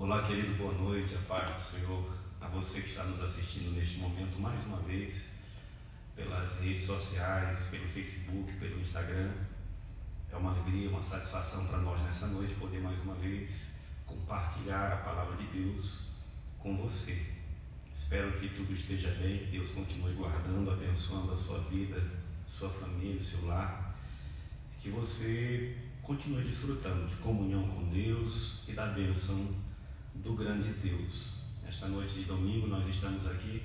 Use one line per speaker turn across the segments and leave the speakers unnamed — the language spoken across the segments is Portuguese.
Olá, querido, boa noite, a paz do Senhor, a você que está nos assistindo neste momento, mais uma vez, pelas redes sociais, pelo Facebook, pelo Instagram. É uma alegria, uma satisfação para nós nessa noite poder mais uma vez compartilhar a palavra de Deus com você. Espero que tudo esteja bem, que Deus continue guardando, abençoando a sua vida, sua família, o seu lar, que você continue desfrutando de comunhão com Deus e da bênção do grande Deus. Nesta noite de domingo nós estamos aqui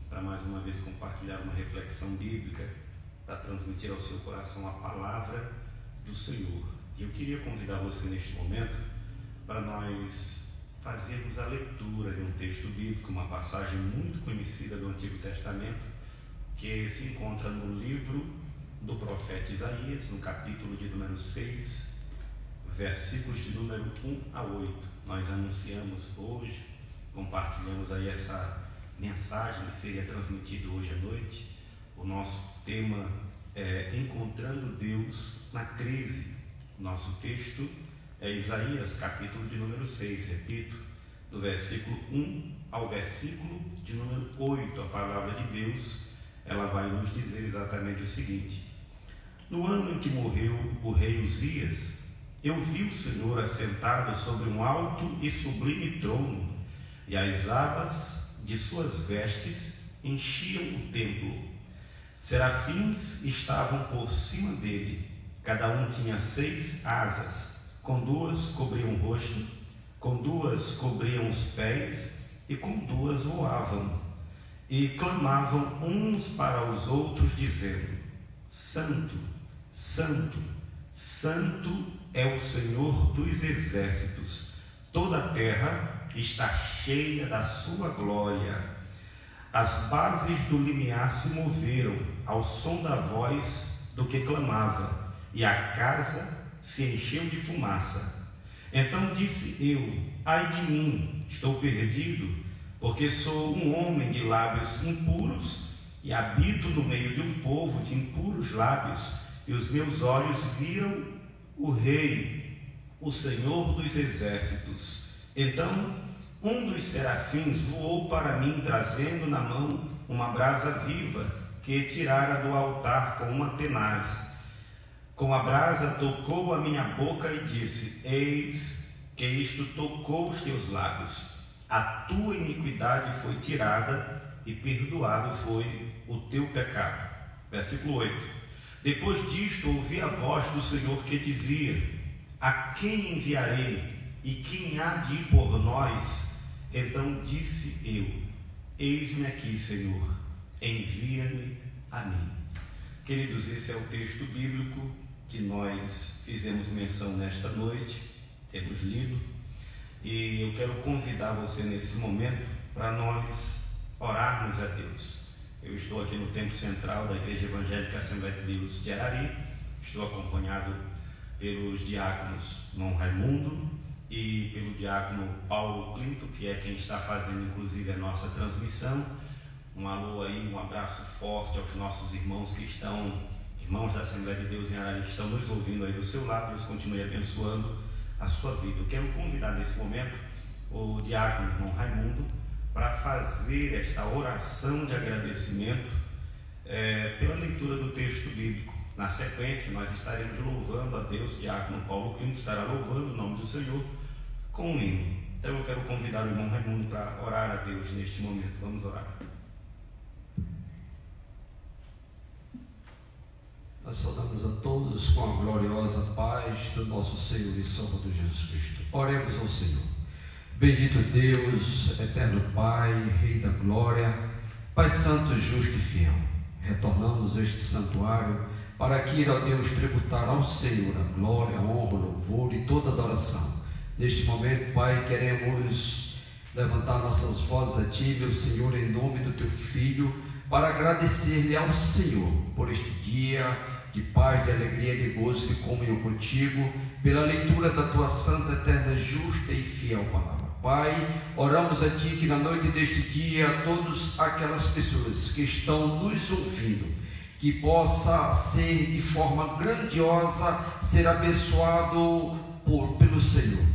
para mais uma vez compartilhar uma reflexão bíblica, para transmitir ao seu coração a palavra do Senhor. E eu queria convidar você neste momento para nós fazermos a leitura de um texto bíblico, uma passagem muito conhecida do Antigo Testamento, que se encontra no livro do profeta Isaías, no capítulo de número 6, versículos de número 1 a 8. Nós anunciamos hoje, compartilhamos aí essa mensagem que seria transmitida hoje à noite. O nosso tema é Encontrando Deus na Crise. Nosso texto é Isaías, capítulo de número 6, repito, do versículo 1 ao versículo de número 8. A palavra de Deus, ela vai nos dizer exatamente o seguinte: no ano em que morreu o rei Uzias, eu vi o Senhor assentado sobre um alto e sublime trono, e as abas de suas vestes enchiam o templo. Serafins estavam por cima dele, cada um tinha 6 asas, com 2 cobriam o rosto, com 2 cobriam os pés, e com 2 voavam, e clamavam uns para os outros, dizendo: Santo, Santo, Santo é o Senhor dos exércitos, toda a terra está cheia da sua glória. As bases do limiar se moveram ao som da voz do que clamava, e a casa se encheu de fumaça. Então disse eu: ai de mim, estou perdido, porque sou um homem de lábios impuros e habito no meio de um povo de impuros lábios, e os meus olhos viram o Rei, o Senhor dos exércitos. Então um dos serafins voou para mim, trazendo na mão uma brasa viva que tirara do altar com uma tenaz. Com a brasa tocou a minha boca e disse: eis que isto tocou os teus lábios. A tua iniquidade foi tirada e perdoado foi o teu pecado. Versículo 8. Depois disto ouvi a voz do Senhor que dizia: a quem enviarei e quem há de ir por nós? Então disse eu: eis-me aqui, Senhor, envia-me a mim. Queridos, esse é o texto bíblico que nós fizemos menção nesta noite, temos lido, e eu quero convidar você nesse momento para nós orarmos a Deus. Eu estou aqui no Templo Central da Igreja Evangélica Assembleia de Deus de Arari, estou acompanhado pelos diáconos Dom Raimundo e pelo diácono Paulo Clinton, que é quem está fazendo inclusive a nossa transmissão. Um alô aí, um abraço forte aos nossos irmãos que estão, irmãos da Assembleia de Deus em Arari, que estão nos ouvindo aí do seu lado. Deus continue abençoando a sua vida. Eu quero convidar nesse momento o diácono Dom Raimundo para fazer esta oração de agradecimento pela leitura do texto bíblico. Na sequência, nós estaremos louvando a Deus. O diácono Paulo Clinton estará louvando o nome do Senhor com um hino. Então eu quero convidar o irmão Raimundo para orar a Deus neste momento. Vamos orar.
Nós saudamos a todos com a gloriosa paz do nosso Senhor e Salvador Jesus Cristo. Oremos ao Senhor. Bendito Deus, eterno Pai, Rei da glória, Pai santo, justo e fiel, retornamos a este santuário para aqui, ó Deus, tributar ao Senhor a glória, a honra, o louvor e toda adoração. Neste momento, Pai, queremos levantar nossas vozes a Ti, meu Senhor, em nome do Teu Filho, para agradecer-lhe ao Senhor por este dia de paz, de alegria, de gozo, de comunhão contigo, pela leitura da Tua santa, eterna, justa e fiel palavra. Pai, oramos a Ti que na noite deste dia, todas aquelas pessoas que estão nos ouvindo, que possa ser de forma grandiosa, ser abençoado pelo Senhor.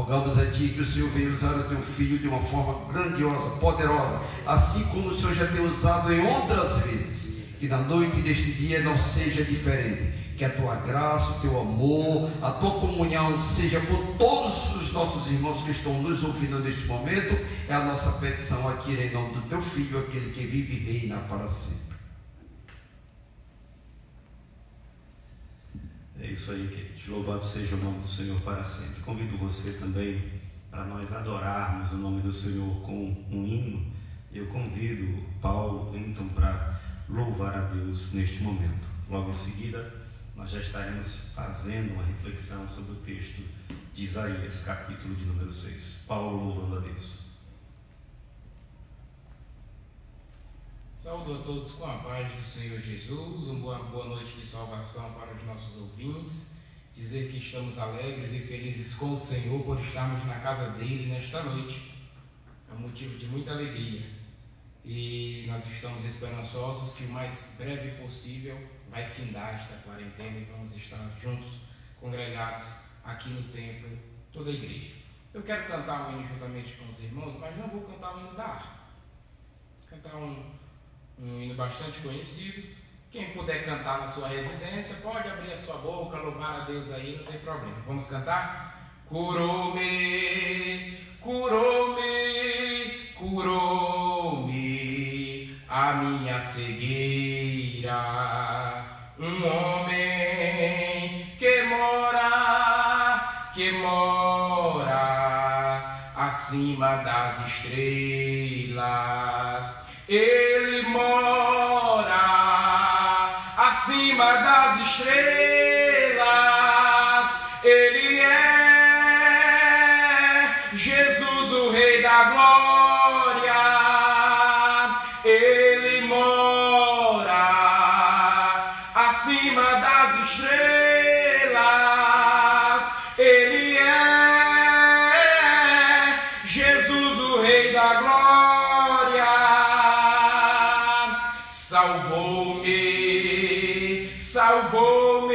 Rogamos a Ti que o Senhor venha usar o Teu Filho de uma forma grandiosa, poderosa, assim como o Senhor já tem usado em outras vezes. Que na noite deste dia não seja diferente. Que a Tua graça, o Teu amor, a Tua comunhão seja por todos os nossos irmãos que estão nos ouvindo neste momento. É a nossa petição aqui em nome do Teu Filho, aquele que vive e reina para sempre.
É isso aí, queridos. Louvado seja o nome do Senhor para sempre. Convido você também para nós adorarmos o nome do Senhor com um hino. Eu convido Paulo Clinton para louvar a Deus neste momento. Logo em seguida, nós já estaremos fazendo uma reflexão sobre o texto de Isaías, capítulo de número 6. Paulo louvando a Deus.
Saúdo a todos com a paz do Senhor Jesus, uma boa noite de salvação para os nossos ouvintes. Dizer que estamos alegres e felizes com o Senhor por estarmos na casa dele nesta noite. É um motivo de muita alegria. E nós estamos esperançosos que o mais breve possível vai findar esta quarentena e vamos estar juntos, congregados aqui no templo, toda a igreja. Eu quero cantar um hino juntamente com os irmãos, mas não vou cantar um hino da arte. Cantar um hino bastante conhecido. Quem puder cantar na sua residência, pode abrir a sua boca, louvar a Deus aí, não tem problema. Vamos cantar? Curou-me, curou-me, curou-me a minha cegueira. Um homem que mora acima das estrelas. Ele mora acima das estrelas. Ele é Jesus, o Rei da Glória. Ele mora acima das estrelas. Ele é Jesus, o Rei da Glória. Salvou-me, salvou-me,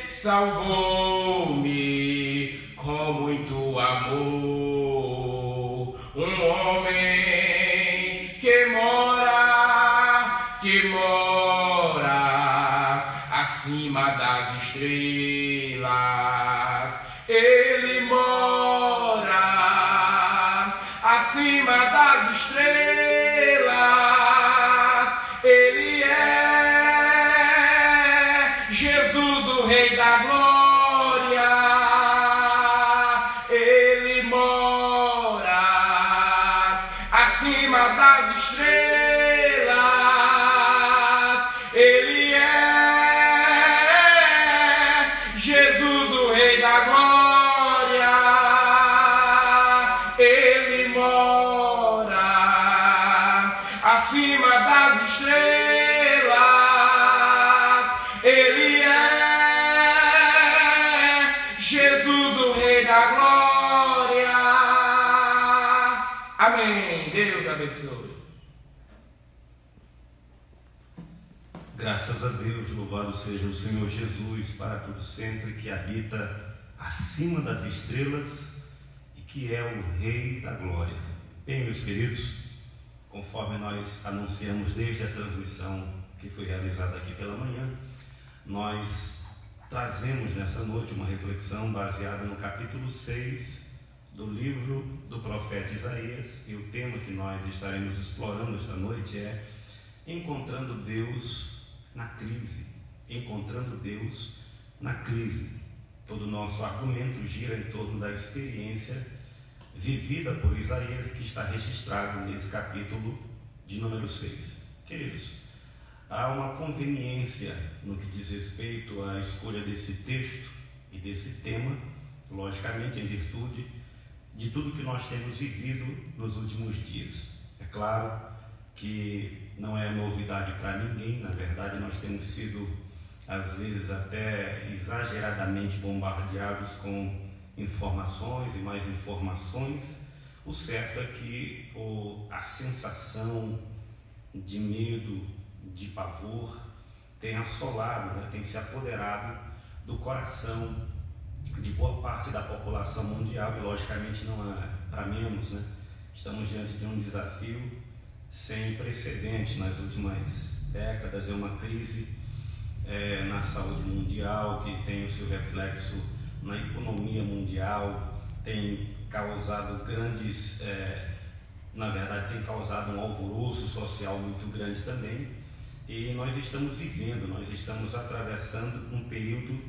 salvou-me com muito amor. Um homem que mora acima das estrelas. Ele mora acima das estrelas. Ele é Jesus, o Rei da Glória. Ele mora acima das estrelas. Ele é Jesus, o Rei da Glória. Ele mora acima das estrelas. Ele é Jesus, o Rei da Glória. Amém. Deus abençoe.
Graças a Deus, louvado seja o Senhor Jesus para todo sempre, que habita acima das estrelas e que é o Rei da Glória. Bem, meus queridos, conforme nós anunciamos desde a transmissão que foi realizada aqui pela manhã, nós trazemos nessa noite uma reflexão baseada no capítulo 6 do livro do profeta Isaías, e o tema que nós estaremos explorando esta noite é Encontrando Deus na crise. Encontrando Deus na crise. Todo o nosso argumento gira em torno da experiência vivida por Isaías, que está registrado nesse capítulo de número 6. Queridos, há uma conveniência no que diz respeito à escolha desse texto e desse tema, logicamente em virtude de tudo que nós temos vivido nos últimos dias. É claro que não é novidade para ninguém, na verdade nós temos sido às vezes até exageradamente bombardeados com informações e mais informações. O certo é que a sensação de medo, de pavor, tem assolado, tem se apoderado do coração de boa parte da população população mundial, e logicamente não é para menos, né? Estamos diante de um desafio sem precedentes nas últimas décadas. É uma crise na saúde mundial que tem o seu reflexo na economia mundial, tem causado grandes, na verdade tem causado um alvoroço social muito grande também, e nós estamos atravessando um período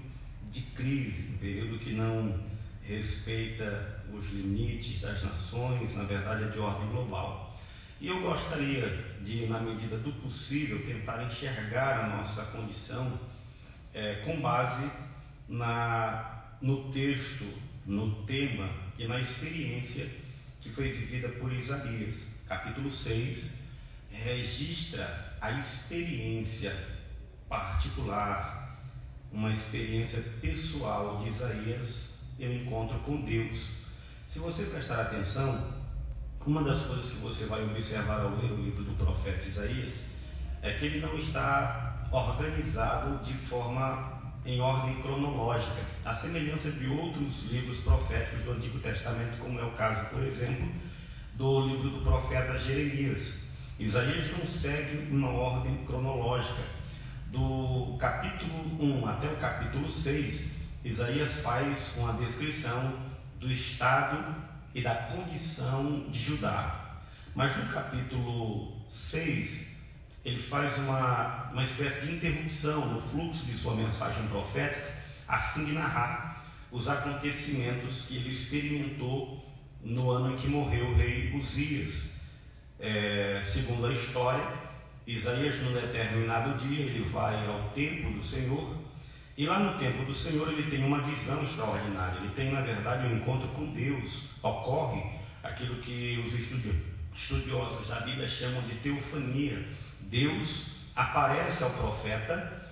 de crise, um período que não respeita os limites das nações, na verdade é de ordem global. E eu gostaria de, na medida do possível, tentar enxergar a nossa condição com base no texto, no tema e na experiência que foi vivida por Isaías. Capítulo 6 registra a experiência particular, uma experiência pessoal de Isaías, e um encontro com Deus. Se você prestar atenção, uma das coisas que você vai observar ao ler o livro do profeta Isaías é que ele não está organizado de forma em ordem cronológica, à semelhança de outros livros proféticos do Antigo Testamento, como é o caso, por exemplo, do livro do profeta Jeremias. Isaías não segue uma ordem cronológica. Do capítulo 1 até o capítulo 6, Isaías faz uma descrição do estado e da condição de Judá. Mas no capítulo 6, ele faz uma espécie de interrupção no fluxo de sua mensagem profética, a fim de narrar os acontecimentos que ele experimentou no ano em que morreu o rei Uzias. Segundo a história, Isaías, num determinado dia, ele vai ao templo do Senhor, e lá no templo do Senhor ele tem uma visão extraordinária. Ele tem, na verdade, um encontro com Deus. Ocorre aquilo que os estudiosos da Bíblia chamam de teofania. Deus aparece ao profeta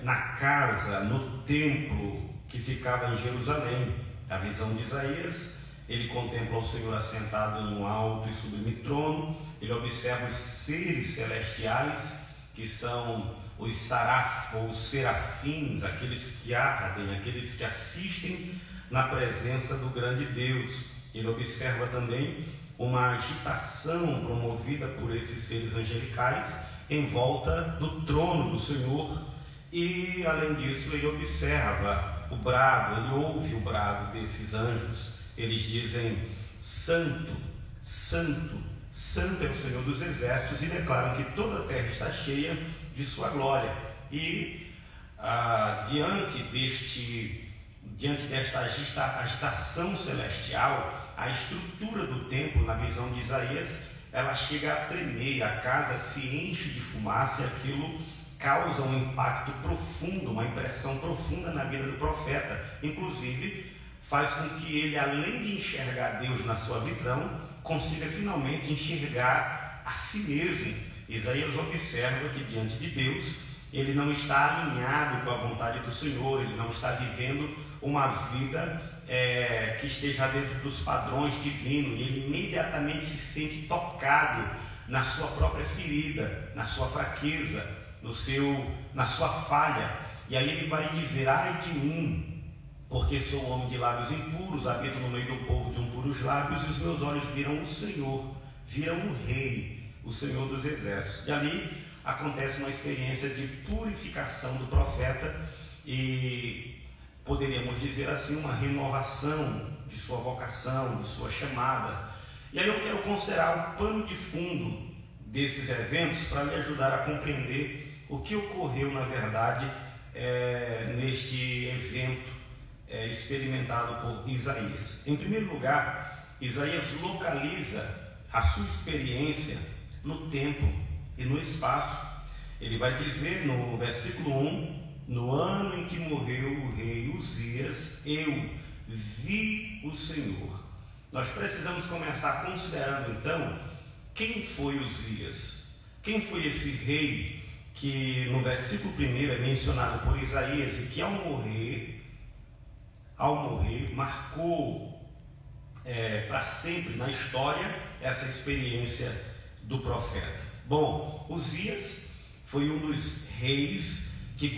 na casa, no templo que ficava em Jerusalém. A visão de Isaías: ele contempla o Senhor assentado em um alto e sublime trono. Ele observa os seres celestiais, que são os serafins, aqueles que ardem, aqueles que assistem na presença do grande Deus. Ele observa também uma agitação promovida por esses seres angelicais em volta do trono do Senhor, e além disso ele observa o brado, ele ouve o brado desses anjos. Eles dizem: Santo, Santo, Santo é o Senhor dos Exércitos, e declaram que toda a terra está cheia de sua glória. E diante desta agitação celestial, a estrutura do templo, na visão de Isaías, ela chega a tremer, a casa se enche de fumaça, e aquilo causa um impacto profundo, uma impressão profunda na vida do profeta. Inclusive, faz com que ele, além de enxergar Deus na sua visão, consiga finalmente enxergar a si mesmo. Isaías observa que diante de Deus ele não está alinhado com a vontade do Senhor, ele não está vivendo uma vida que esteja dentro dos padrões divinos, e ele imediatamente se sente tocado na sua própria ferida, na sua fraqueza, na sua falha. E aí ele vai dizer: ai de mim, porque sou um homem de lábios impuros, habito no meio do povo de impuros lábios, e os meus olhos viram o Senhor, viram o Rei, o Senhor dos Exércitos. E ali acontece uma experiência de purificação do profeta, e poderíamos dizer assim, uma renovação de sua vocação, de sua chamada. E aí eu quero considerar o pano de fundo desses eventos para lhe ajudar a compreender o que ocorreu, na verdade, neste evento experimentado por Isaías. Em primeiro lugar, Isaías localiza a sua experiência no tempo e no espaço. Ele vai dizer no versículo 1: no ano em que morreu o rei Uzias, eu vi o Senhor. Nós precisamos começar considerando então quem foi Uzias, quem foi esse rei que no versículo 1 é mencionado por Isaías, e que ao morrer marcou para sempre na história essa experiência do profeta. Bom, Uzias foi um dos reis que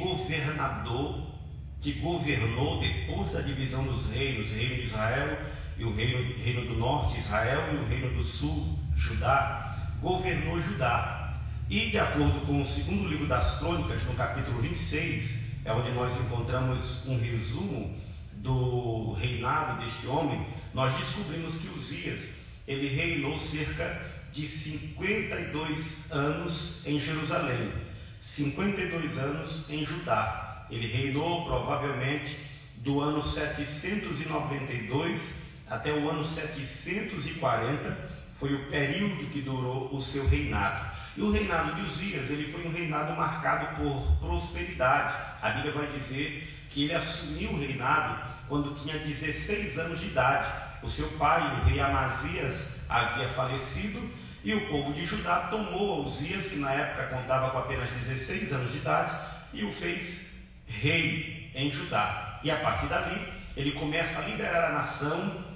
que governou depois da divisão dos reinos, o reino de Israel e o reino do norte, Israel, e o reino do sul, Judá, governou Judá. E de acordo com o segundo livro das Crônicas, no capítulo 26, é onde nós encontramos um resumo do reinado deste homem, nós descobrimos que Uzias, ele reinou cerca de 52 anos em Jerusalém, 52 anos em Judá. Ele reinou provavelmente do ano 792 até o ano 740, foi o período que durou o seu reinado. E o reinado de Uzias, ele foi um reinado marcado por prosperidade. A Bíblia vai dizer que ele assumiu o reinado quando tinha 16 anos de idade. O seu pai, o rei Amazias, havia falecido, e o povo de Judá tomou Uzias, que na época contava com apenas 16 anos de idade, e o fez rei em Judá. E a partir dali, ele começa a liderar a nação,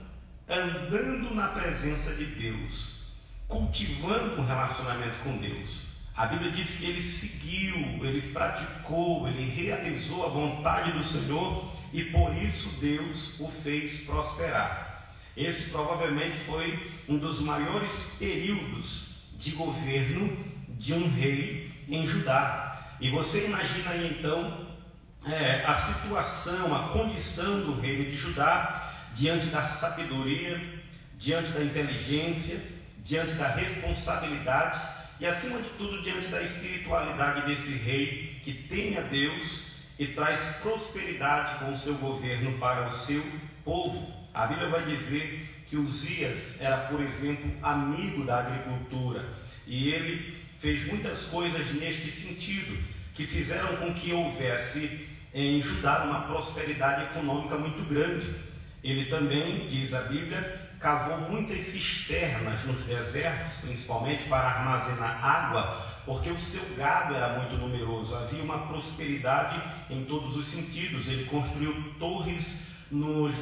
andando na presença de Deus, cultivando um relacionamento com Deus. A Bíblia diz que ele seguiu, ele praticou, ele realizou a vontade do Senhor, e por isso Deus o fez prosperar. Esse provavelmente foi um dos maiores períodos de governo de um rei em Judá. E você imagina aí então a situação, a condição do reino de Judá diante da sabedoria, diante da inteligência, diante da responsabilidade e, acima de tudo, diante da espiritualidade desse rei que teme a Deus e traz prosperidade com o seu governo para o seu povo. A Bíblia vai dizer que Uzias era, por exemplo, amigo da agricultura, e ele fez muitas coisas neste sentido, que fizeram com que houvesse em Judá uma prosperidade econômica muito grande. Ele também, diz a Bíblia, cavou muitas cisternas nos desertos, principalmente para armazenar água, porque o seu gado era muito numeroso, havia uma prosperidade em todos os sentidos. Ele construiu torres nos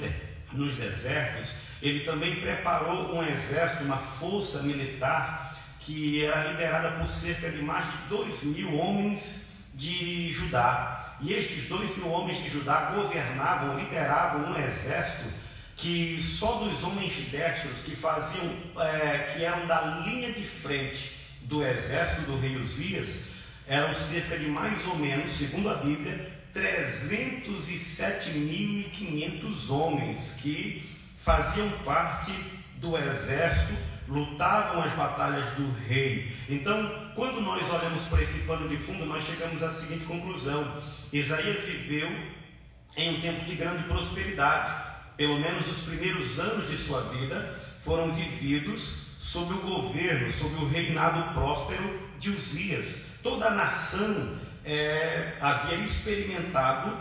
desertos. Ele também preparou um exército, uma força militar que era liderada por cerca de mais de 2.000 homens de Judá. E estes 2.000 homens de Judá governavam, lideravam um exército que só dos homens destros que faziam, que eram da linha de frente do exército do rei Uzias, eram cerca de mais ou menos, segundo a Bíblia, 307.500 homens que faziam parte do exército, lutavam as batalhas do rei. Então, quando nós olhamos para esse pano de fundo, nós chegamos à seguinte conclusão: Isaías viveu em um tempo de grande prosperidade. Pelo menos os primeiros anos de sua vida foram vividos sob o governo, sob o reinado próspero de Uzias. Toda a nação havia experimentado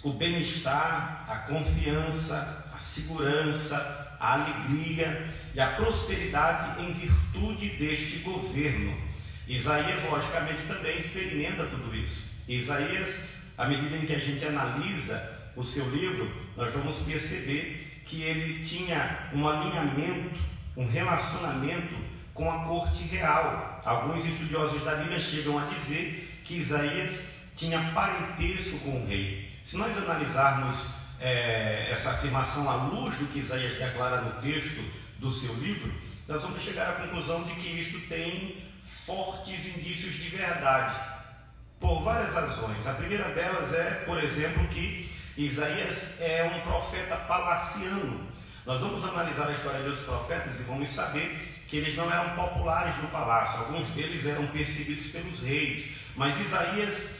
o bem-estar, a confiança, a segurança, a alegria e a prosperidade em virtude deste governo. Isaías, logicamente, também experimenta tudo isso. Isaías, à medida em que a gente analisa o seu livro, nós vamos perceber que ele tinha um alinhamento, um relacionamento com a corte real. Alguns estudiosos da Bíblia chegam a dizer que Isaías tinha parentesco com o rei. Se nós analisarmos essa afirmação à luz do que Isaías declara no texto do seu livro, nós vamos chegar à conclusão de que isto tem fortes indícios de verdade, por várias razões. A primeira delas é, por exemplo, que Isaías é um profeta palaciano. Nós vamos analisar a história de outros profetas e vamos saber que eles não eram populares no palácio. Alguns deles eram perseguidos pelos reis, mas Isaías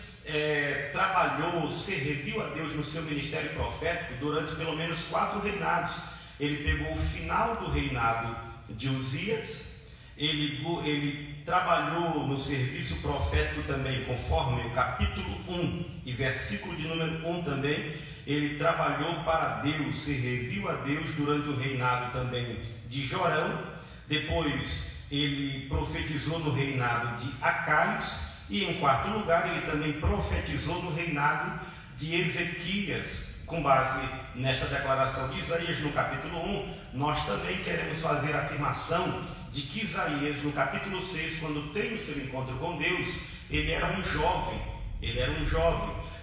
trabalhou, serviu a Deus no seu ministério profético durante pelo menos 4 reinados. Ele pegou o final do reinado de Uzias, ele trabalhou no serviço profético também, conforme o capítulo 1 e versículo de número 1 também. Ele trabalhou para Deus, serviu a Deus durante o reinado também de Jorão. Depois ele profetizou no reinado de Acaios, e em quarto lugar ele também profetizou no reinado de Ezequias. Com base nesta declaração de Isaías no capítulo 1, nós também queremos fazer a afirmação de que Isaías, no capítulo 6, quando tem o seu encontro com Deus, ele era um jovem,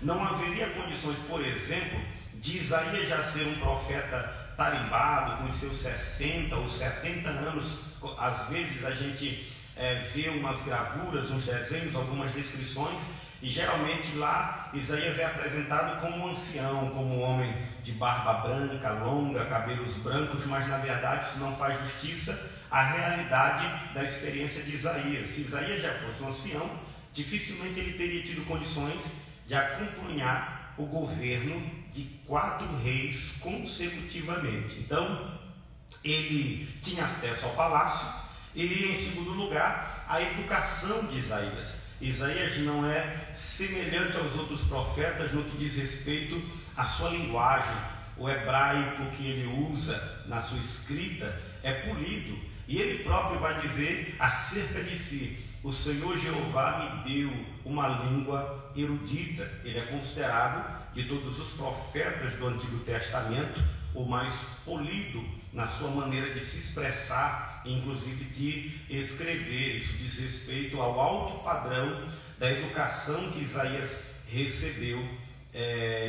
não haveria condições, por exemplo, de Isaías já ser um profeta tarimbado, com os seus 60 ou 70 anos. Às vezes a gente vê umas gravuras, uns desenhos, algumas descrições, e geralmente lá Isaías é apresentado como um ancião, como um homem de barba branca, longa, cabelos brancos, mas na verdade isso não faz justiça à realidade da experiência de Isaías. Se Isaías já fosse um ancião, dificilmente ele teria tido condições de acompanhar o governo de 4 reis consecutivamente. Então, ele tinha acesso ao palácio e, em segundo lugar, a educação de Isaías. Isaías não é semelhante aos outros profetas no que diz respeito à sua linguagem. O hebraico que ele usa na sua escrita é polido, e ele próprio vai dizer acerca de si: o Senhor Jeová me deu uma língua erudita. Ele é considerado, de todos os profetas do Antigo Testamento, o mais polido na sua maneira de se expressar, inclusive de escrever. Isso diz respeito ao alto padrão da educação que Isaías recebeu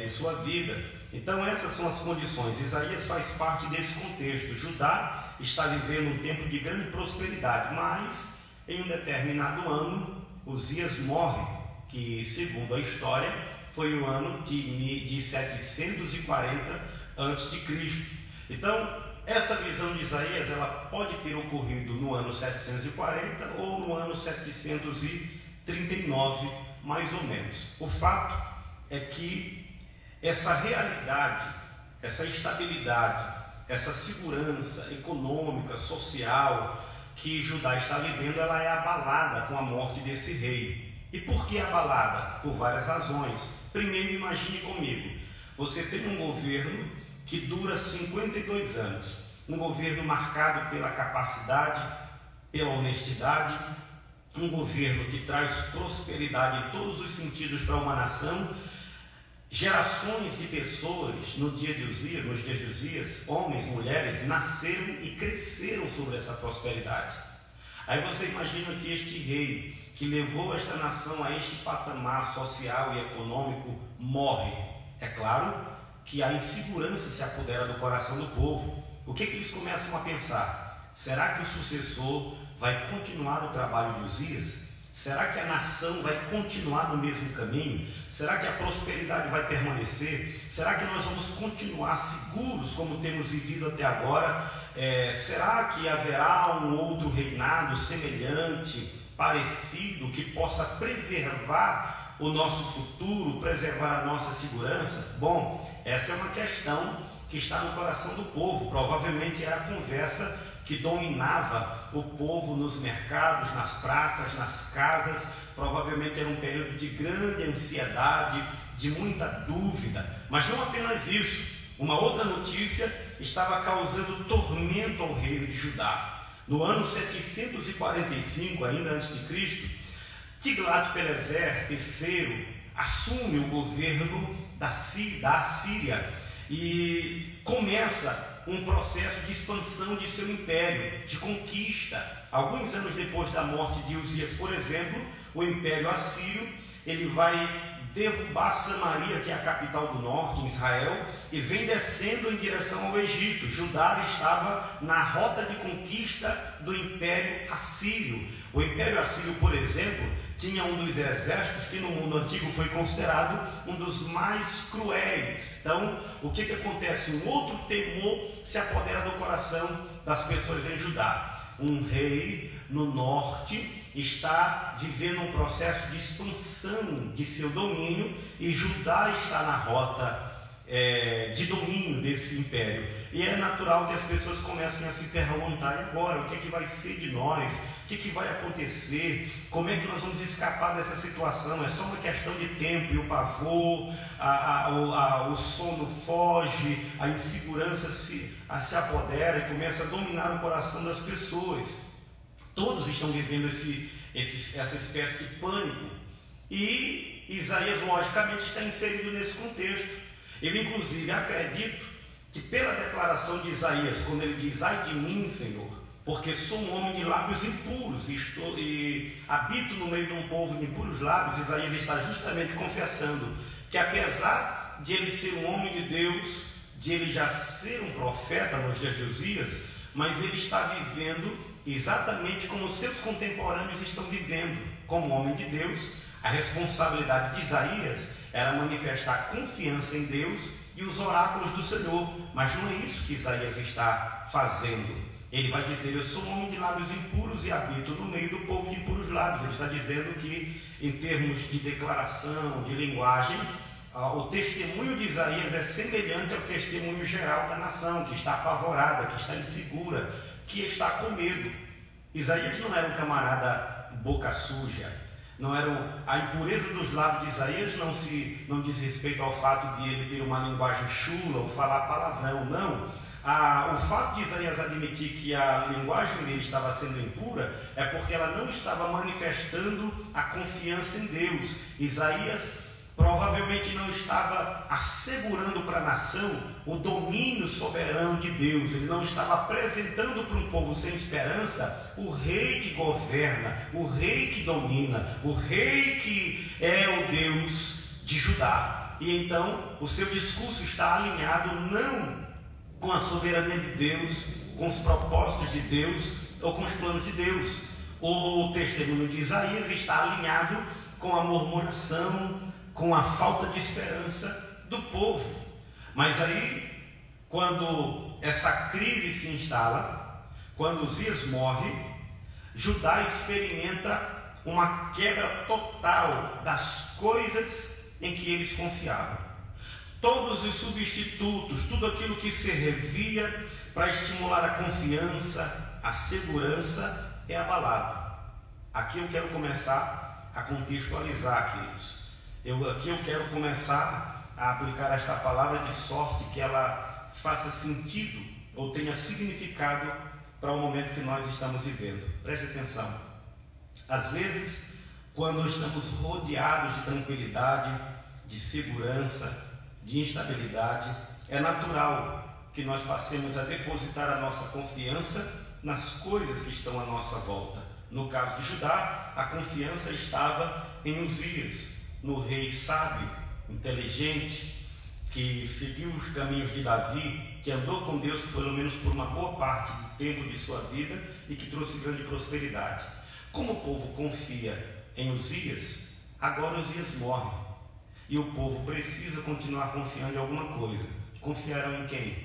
em sua vida. Então essas são as condições. Isaías faz parte desse contexto. Judá está vivendo um tempo de grande prosperidade, mas em um determinado ano Uzias morre, que segundo a história foi o ano de 740 a.C. Então essa visão de Isaías, ela pode ter ocorrido no ano 740 ou no ano 739, mais ou menos. O fato é que essa realidade, essa estabilidade, essa segurança econômica, social que Judá está vivendo, ela é abalada com a morte desse rei. E por que abalada? Por várias razões. Primeiro, imagine comigo, você tem um governo que dura 52 anos, um governo marcado pela capacidade, pela honestidade, um governo que traz prosperidade em todos os sentidos para uma nação. Gerações de pessoas nos dias de Uzias, homens, mulheres, nasceram e cresceram sobre essa prosperidade. Aí você imagina que este rei, que levou esta nação a este patamar social e econômico, morre. É claro que a insegurança se apodera do coração do povo. O que eles começam a pensar? Será que o sucessor vai continuar o trabalho de Uzias? Será que a nação vai continuar no mesmo caminho? Será que a prosperidade vai permanecer? Será que nós vamos continuar seguros como temos vivido até agora? Será que haverá um outro reinado semelhante, parecido, que possa preservar o nosso futuro, preservar a nossa segurança? Bom, essa é uma questão que está no coração do povo. Provavelmente era a conversa que dominava o povo nos mercados, nas praças, nas casas. Provavelmente era um período de grande ansiedade, de muita dúvida. Mas não apenas isso, uma outra notícia estava causando tormento ao reino de Judá. No ano 745, ainda antes de Cristo, Tiglat-Pileser III assume o governo da Assíria e começa um processo de expansão de seu império, de conquista. Alguns anos depois da morte de Uzias, por exemplo, o Império Assírio, ele vai derrubar Samaria, que é a capital do norte, em Israel, e vem descendo em direção ao Egito. Judá estava na rota de conquista do Império Assírio. O Império Assírio, por exemplo, tinha um dos exércitos que no mundo antigo foi considerado um dos mais cruéis. Então, o que acontece? Um outro temor se apodera do coração das pessoas em Judá. Um rei no norte está vivendo um processo de expansão de seu domínio, e Judá está na rota de domínio desse império. E é natural que as pessoas comecem a se perguntar: e agora? O que é que vai ser de nós? O que é que vai acontecer? Como é que nós vamos escapar dessa situação? É só uma questão de tempo, e o pavor, o sono foge, a insegurança se apodera e começa a dominar o coração das pessoas. Todos estão vivendo essa espécie de pânico, e Isaías logicamente está inserido nesse contexto. Eu inclusive acredito que pela declaração de Isaías, quando ele diz: ai de mim, Senhor, porque sou um homem de lábios impuros e habito no meio de um povo de impuros lábios, Isaías está justamente confessando que apesar de ele ser um homem de Deus, de ele já ser um profeta nos dias de Uzias, mas ele está vivendo exatamente como seus contemporâneos estão vivendo. Como homem de Deus, a responsabilidade de Isaías era manifestar confiança em Deus e os oráculos do Senhor, mas não é isso que Isaías está fazendo. Ele vai dizer: eu sou um homem de lábios impuros e habito no meio do povo de impuros lábios. Ele está dizendo que, em termos de declaração, de linguagem, o testemunho de Isaías é semelhante ao testemunho geral da nação, que está apavorada, que está insegura, que está com medo. Isaías não era um camarada boca suja, a impureza dos lábios de Isaías não diz respeito ao fato de ele ter uma linguagem chula ou falar palavrão, não. O fato de Isaías admitir que a linguagem dele estava sendo impura é porque ela não estava manifestando a confiança em Deus. Isaías provavelmente não estava assegurando para a nação o domínio soberano de Deus. Ele não estava apresentando para um povo sem esperança o rei que governa, o rei que domina, o rei que é o Deus de Judá. E então o seu discurso está alinhado não com a soberania de Deus, com os propósitos de Deus ou com os planos de Deus. O testemunho de Isaías está alinhado com a murmuração, com a falta de esperança do povo. Mas aí, quando essa crise se instala, quando Uzias morre, Judá experimenta uma quebra total das coisas em que eles confiavam. Todos os substitutos, tudo aquilo que servia para estimular a confiança, a segurança, é abalado. Aqui eu quero começar a contextualizar, queridos. Aqui eu quero começar a aplicar esta palavra de sorte que ela faça sentido ou tenha significado para o momento que nós estamos vivendo. Preste atenção. Às vezes, quando estamos rodeados de tranquilidade, de segurança, de instabilidade, é natural que nós passemos a depositar a nossa confiança nas coisas que estão à nossa volta. No caso de Judá, a confiança estava em Uzias, no rei sábio, inteligente, que seguiu os caminhos de Davi, que andou com Deus pelo menos por uma boa parte do tempo de sua vida e que trouxe grande prosperidade. Como o povo confia em Uzias, agora Uzias morre e o povo precisa continuar confiando em alguma coisa. Confiarão em quem?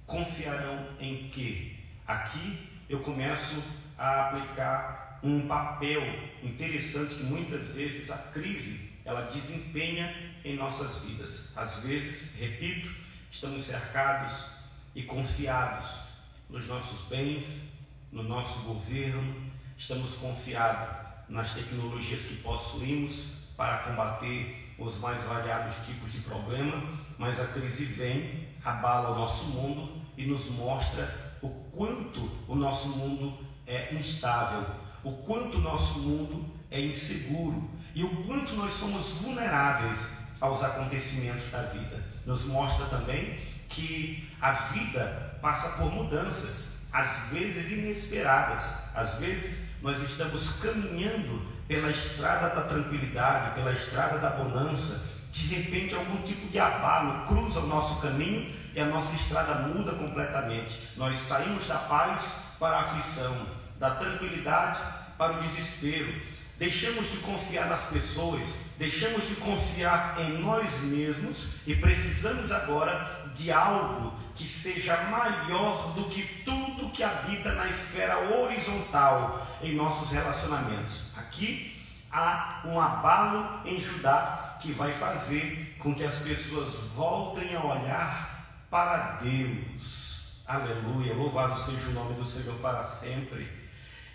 Confiarão em quê? Aqui eu começo a aplicar um papel interessante que muitas vezes a crise ela desempenha em nossas vidas. Às vezes, repito, estamos cercados e confiados nos nossos bens, no nosso governo, estamos confiados nas tecnologias que possuímos para combater os mais variados tipos de problema, mas a crise vem, abala o nosso mundo e nos mostra o quanto o nosso mundo é instável, o quanto o nosso mundo é inseguro e o quanto nós somos vulneráveis aos acontecimentos da vida. Nos mostra também que a vida passa por mudanças, às vezes inesperadas. Às vezes nós estamos caminhando pela estrada da tranquilidade, pela estrada da bonança. De repente algum tipo de abalo cruza o nosso caminho e a nossa estrada muda completamente. Nós saímos da paz para a aflição, da tranquilidade para o desespero. Deixamos de confiar nas pessoas, deixamos de confiar em nós mesmos e precisamos agora de algo que seja maior do que tudo que habita na esfera horizontal em nossos relacionamentos. Aqui há um abalo em Judá que vai fazer com que as pessoas voltem a olhar para Deus. Aleluia, louvado seja o nome do Senhor para sempre.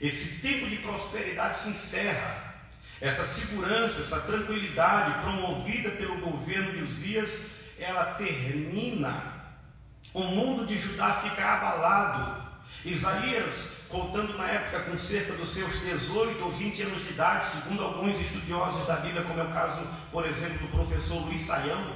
Esse tempo de prosperidade se encerra. Essa segurança, essa tranquilidade promovida pelo governo de Uzias, ela termina. O mundo de Judá fica abalado. Isaías, contando na época com cerca dos seus 18 ou 20 anos de idade, segundo alguns estudiosos da Bíblia, como é o caso, por exemplo, do professor Luiz Saião,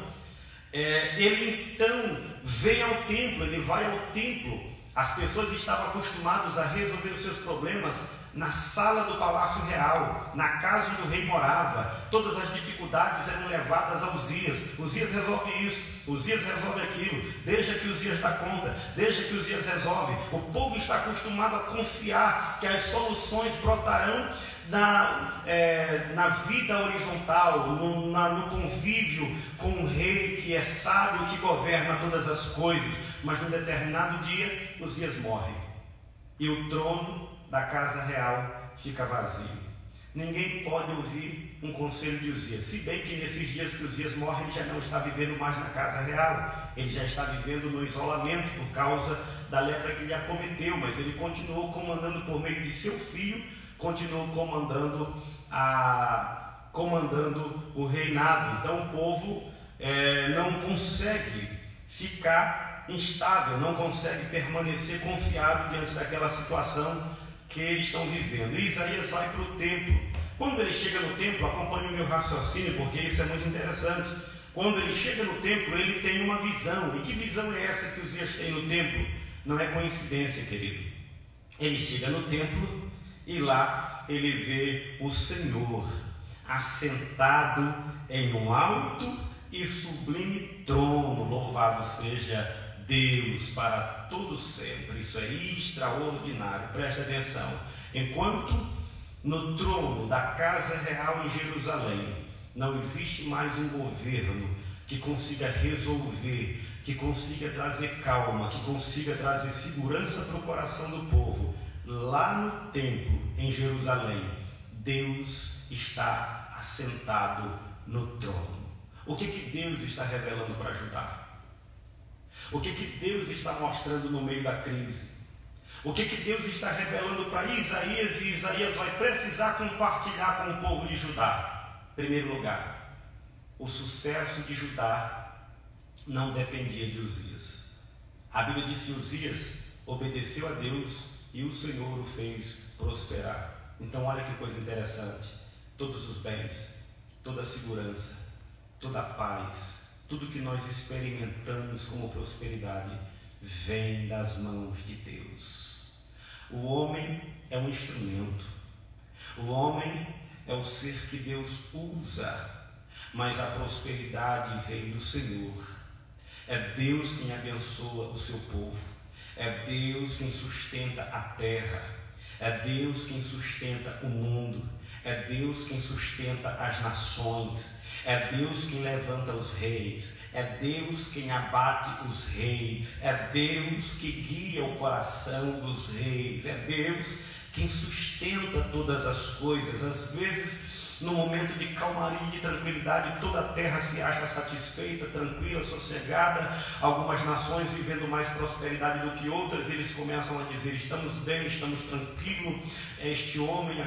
ele então vem ao templo, ele vai ao templo. As pessoas estavam acostumadas a resolver os seus problemas na sala do Palácio Real, na casa onde o rei morava. Todas as dificuldades eram levadas a Uzias. Uzias resolve isso, Uzias resolve aquilo, deixa que Uzias dá conta, deixa que Uzias resolve. O povo está acostumado a confiar que as soluções brotarão na vida horizontal, no convívio com o rei que é sábio, que governa todas as coisas. Mas num determinado dia, Uzias morre e o trono da casa real fica vazio. Ninguém pode ouvir um conselho de Uzias, se bem que nesses dias que Uzias morre, ele já não está vivendo mais na casa real, ele já está vivendo no isolamento por causa da lepra que lhe acometeu, mas ele continuou comandando por meio de seu filho, continuou comandando o reinado. Então o povo não consegue ficar instável, não consegue permanecer confiado diante daquela situação que eles estão vivendo. E Isaías vai para o templo. Quando ele chega no templo, acompanhe o meu raciocínio, porque isso é muito interessante. Quando ele chega no templo, ele tem uma visão. E que visão é essa que Uzias tem no templo? Não é coincidência, querido. Ele chega no templo e lá ele vê o Senhor assentado em um alto e sublime trono. Louvado seja Deus para todo sempre. Isso é extraordinário. Presta atenção. Enquanto no trono da casa real em Jerusalém não existe mais um governo que consiga resolver, que consiga trazer calma, que consiga trazer segurança para o coração do povo, lá no templo em Jerusalém, Deus está assentado no trono. O que Deus está revelando para Judá? O que Deus está mostrando no meio da crise? O que Deus está revelando para Isaías, e Isaías vai precisar compartilhar com o povo de Judá? Em primeiro lugar, o sucesso de Judá não dependia de Uzias. A Bíblia diz que Uzias obedeceu a Deus e o Senhor o fez prosperar. Então olha que coisa interessante. Todos os bens, toda a segurança, toda a paz, tudo que nós experimentamos como prosperidade vem das mãos de Deus. O homem é um instrumento, o homem é o ser que Deus usa, mas a prosperidade vem do Senhor. É Deus quem abençoa o seu povo, é Deus quem sustenta a terra, é Deus quem sustenta o mundo, é Deus quem sustenta as nações. É Deus quem levanta os reis, é Deus quem abate os reis, é Deus que guia o coração dos reis, é Deus quem sustenta todas as coisas. Às vezes, no momento de calmaria e de tranquilidade, toda a terra se acha satisfeita, tranquila, sossegada. Algumas nações vivendo mais prosperidade do que outras, eles começam a dizer: estamos bem, estamos tranquilos, este homem,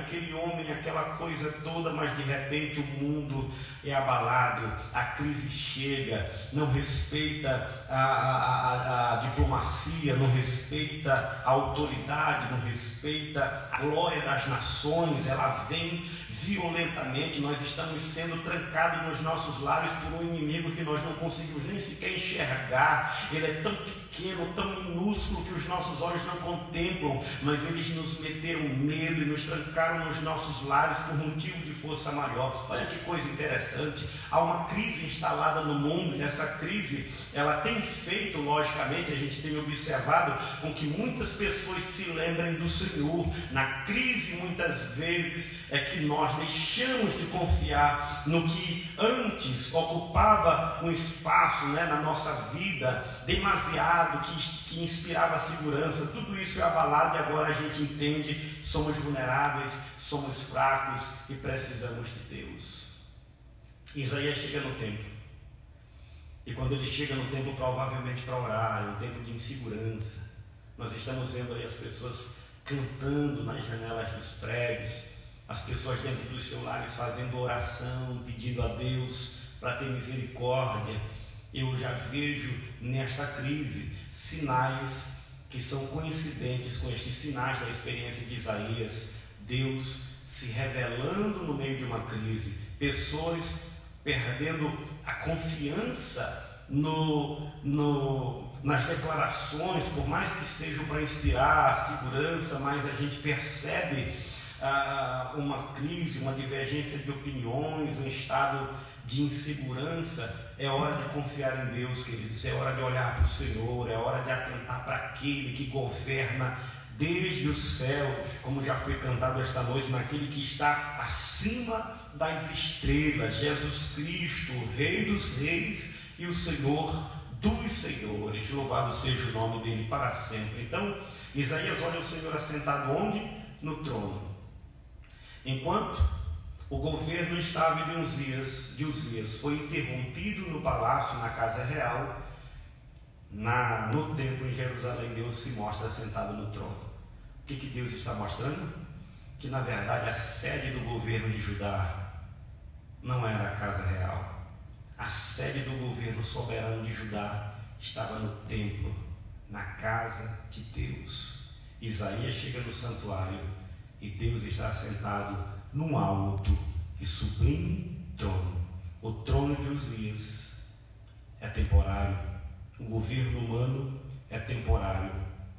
aquela coisa toda. Mas de repente o mundo é abalado, a crise chega, não respeita a diplomacia, não respeita a autoridade, não respeita a glória das nações, ela vem violentamente. Nós estamos sendo trancados nos nossos lares por um inimigo que nós não conseguimos nem sequer enxergar. Ele é tão pequeno, tão minúsculo que os nossos olhos não contemplam, mas eles nos meteram medo e nos trancaram nos nossos lares por motivo de força maior. Olha que coisa interessante. Há uma crise instalada no mundo, e essa crise ela tem feito, logicamente, a gente tem observado, com que muitas pessoas se lembrem do Senhor. Na crise, muitas vezes, é que nós deixamos de confiar no que antes ocupava um espaço, na nossa vida, demasiado, que inspirava segurança. Tudo isso é abalado e agora a gente entende: somos vulneráveis, somos fracos e precisamos de Deus. Isaías chega no templo, e quando ele chega no templo, provavelmente para orar, é um tempo de insegurança. Nós estamos vendo aí as pessoas cantando nas janelas dos prédios, as pessoas dentro dos seus lares fazendo oração, pedindo a Deus para ter misericórdia. Eu já vejo nesta crise sinais que são coincidentes com estes sinais da experiência de Isaías. Deus se revelando no meio de uma crise, pessoas perdendo a confiança nas declarações, por mais que sejam para inspirar a segurança, mas a gente percebe uma crise, uma divergência de opiniões, um estado de insegurança, é hora de confiar em Deus, queridos, é hora de olhar para o Senhor, é hora de atentar para aquele que governa desde os céus, como já foi cantado esta noite, naquele que está acima das estrelas, Jesus Cristo, o Rei dos Reis e o Senhor dos Senhores. Louvado seja o nome dele para sempre. Então, Isaías olha o Senhor assentado onde? No trono. Enquanto o governo estável de Uzias foi interrompido no palácio, na casa real, no templo em Jerusalém, Deus se mostra sentado no trono. O que Deus está mostrando? Que na verdade a sede do governo de Judá não era a casa real. A sede do governo soberano de Judá estava no templo, na casa de Deus. Isaías chega no santuário e Deus está sentado num alto e sublime trono. O trono de Uzias é temporário, o governo humano é temporário,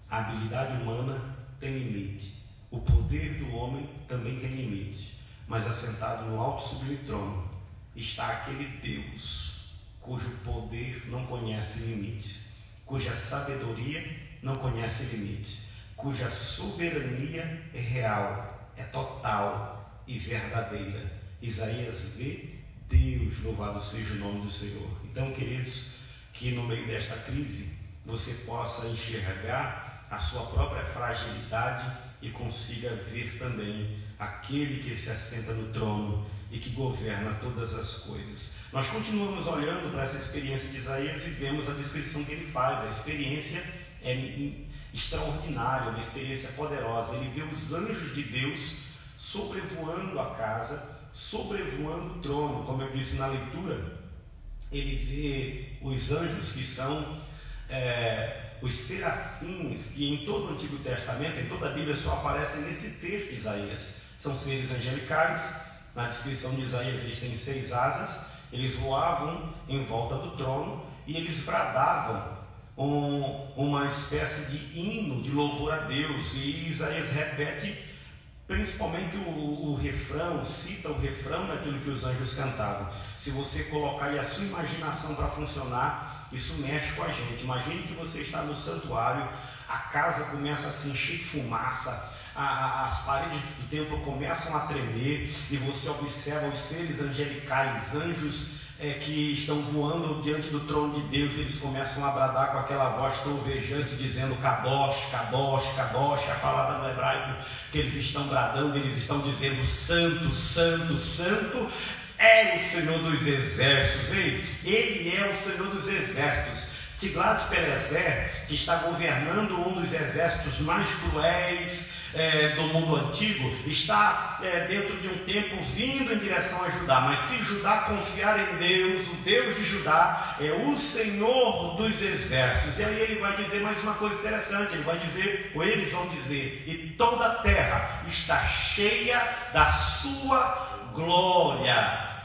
a habilidade humana tem limite, o poder do homem também tem limite, mas assentado no alto e sublime trono está aquele Deus cujo poder não conhece limites, cuja sabedoria não conhece limites, cuja soberania é real, é total e verdadeira. Isaías vê Deus, louvado seja o nome do Senhor. Então, queridos, que no meio desta crise você possa enxergar a sua própria fragilidade e consiga ver também aquele que se assenta no trono e que governa todas as coisas. Nós continuamos olhando para essa experiência de Isaías e vemos a descrição que ele faz. A experiência é extraordinária, uma experiência poderosa. Ele vê os anjos de Deus sobrevoando a casa, sobrevoando o trono. Como eu disse na leitura, ele vê os anjos que são os serafins, que em todo o Antigo Testamento, em toda a Bíblia, só aparecem nesse texto de Isaías. São seres angelicais. Na descrição de Isaías, eles têm 6 asas, eles voavam em volta do trono e eles bradavam uma espécie de hino de louvor a Deus. E Isaías repete principalmente o refrão, cita o refrão daquilo que os anjos cantavam. Se você colocar aí a sua imaginação para funcionar, isso mexe com a gente. Imagine que você está no santuário, a casa começa a se encher de fumaça, as paredes do templo começam a tremer e você observa os seres angelicais, anjos que estão voando diante do trono de Deus. Eles começam a bradar com aquela voz trovejante, dizendo Kadosh, Kadosh, Kadosh. A palavra no hebraico que eles estão bradando, eles estão dizendo Santo, Santo, Santo é o Senhor dos Exércitos. Ele é o Senhor dos Exércitos. Tiglat-Pileser, que está governando um dos exércitos mais cruéis do mundo antigo, está dentro de um tempo vindo em direção a Judá. Mas se Judá confiar em Deus, o Deus de Judá é o Senhor dos Exércitos. E aí ele vai dizer mais uma coisa interessante. Ele vai dizer, ou eles vão dizer, e toda a terra está cheia da sua glória.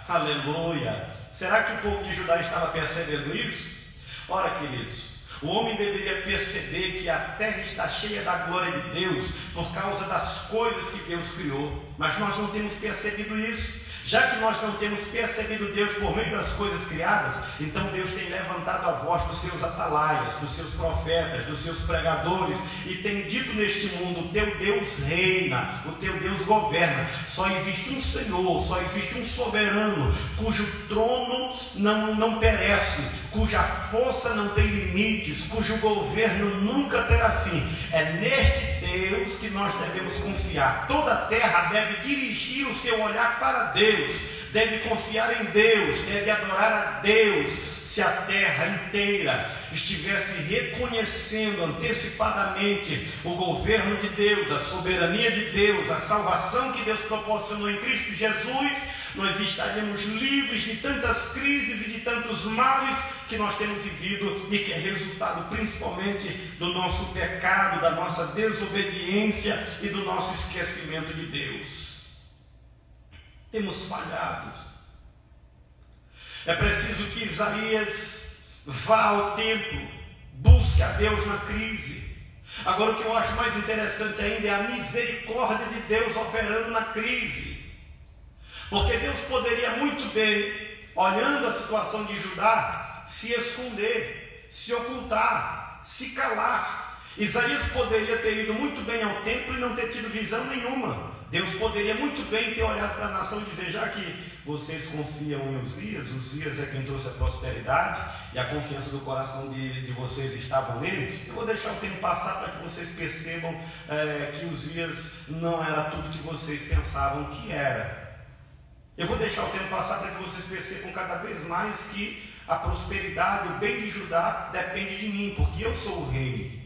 Aleluia. Será que o povo de Judá estava percebendo isso? Ora, queridos, o homem deveria perceber que a terra está cheia da glória de Deus por causa das coisas que Deus criou, mas nós não temos percebido isso. Já que nós não temos percebido Deus por meio das coisas criadas, então Deus tem levantado a voz dos seus atalaias, dos seus profetas, dos seus pregadores, e tem dito neste mundo: o teu Deus reina, o teu Deus governa. Só existe um Senhor, só existe um soberano, cujo trono não perece, cuja força não tem limites, cujo governo nunca terá fim. É neste Deus que nós devemos confiar. Toda a terra deve dirigir o seu olhar para Deus, deve confiar em Deus, deve adorar a Deus. Se a terra inteira estivesse reconhecendo antecipadamente o governo de Deus, a soberania de Deus, a salvação que Deus proporcionou em Cristo Jesus, nós estaríamos livres de tantas crises e de tantos males que nós temos vivido e que é resultado principalmente do nosso pecado, da nossa desobediência e do nosso esquecimento de Deus. Temos falhado. É preciso que Isaías vá ao templo, busque a Deus na crise, Agora, o que eu acho mais interessante ainda é a misericórdia de Deus operando na crise. Porque Deus poderia muito bem, olhando a situação de Judá, se esconder, se ocultar, se calar. Isaías poderia ter ido muito bem ao templo e não ter tido visão nenhuma. Deus poderia muito bem ter olhado para a nação e dizer: já que vocês confiam em Uzias é quem trouxe a prosperidade e a confiança do coração de vocês estava nele, eu vou deixar o tempo passar para que vocês percebam que Uzias não era tudo que vocês pensavam que era. Eu vou deixar o tempo passar para que vocês percebam cada vez mais que a prosperidade, o bem de Judá depende de mim, porque eu sou o rei.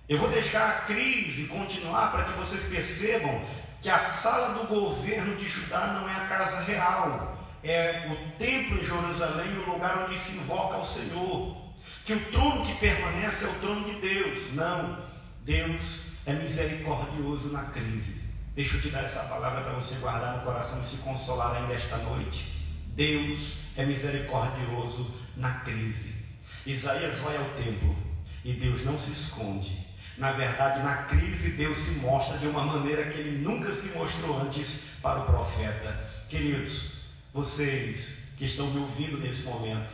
Eu vou deixar a crise continuar para que vocês percebam que a sala do governo de Judá não é a casa real, é o templo em Jerusalém, o lugar onde se invoca ao Senhor, que o trono que permanece é o trono de Deus. Não, Deus é misericordioso na crise. Deixa eu te dar essa palavra para você guardar no coração e se consolar ainda esta noite. Deus é misericordioso na crise. Isaías vai ao templo e Deus não se esconde. Na verdade, na crise, Deus se mostra de uma maneira que Ele nunca se mostrou antes para o profeta. Queridos, vocês que estão me ouvindo nesse momento,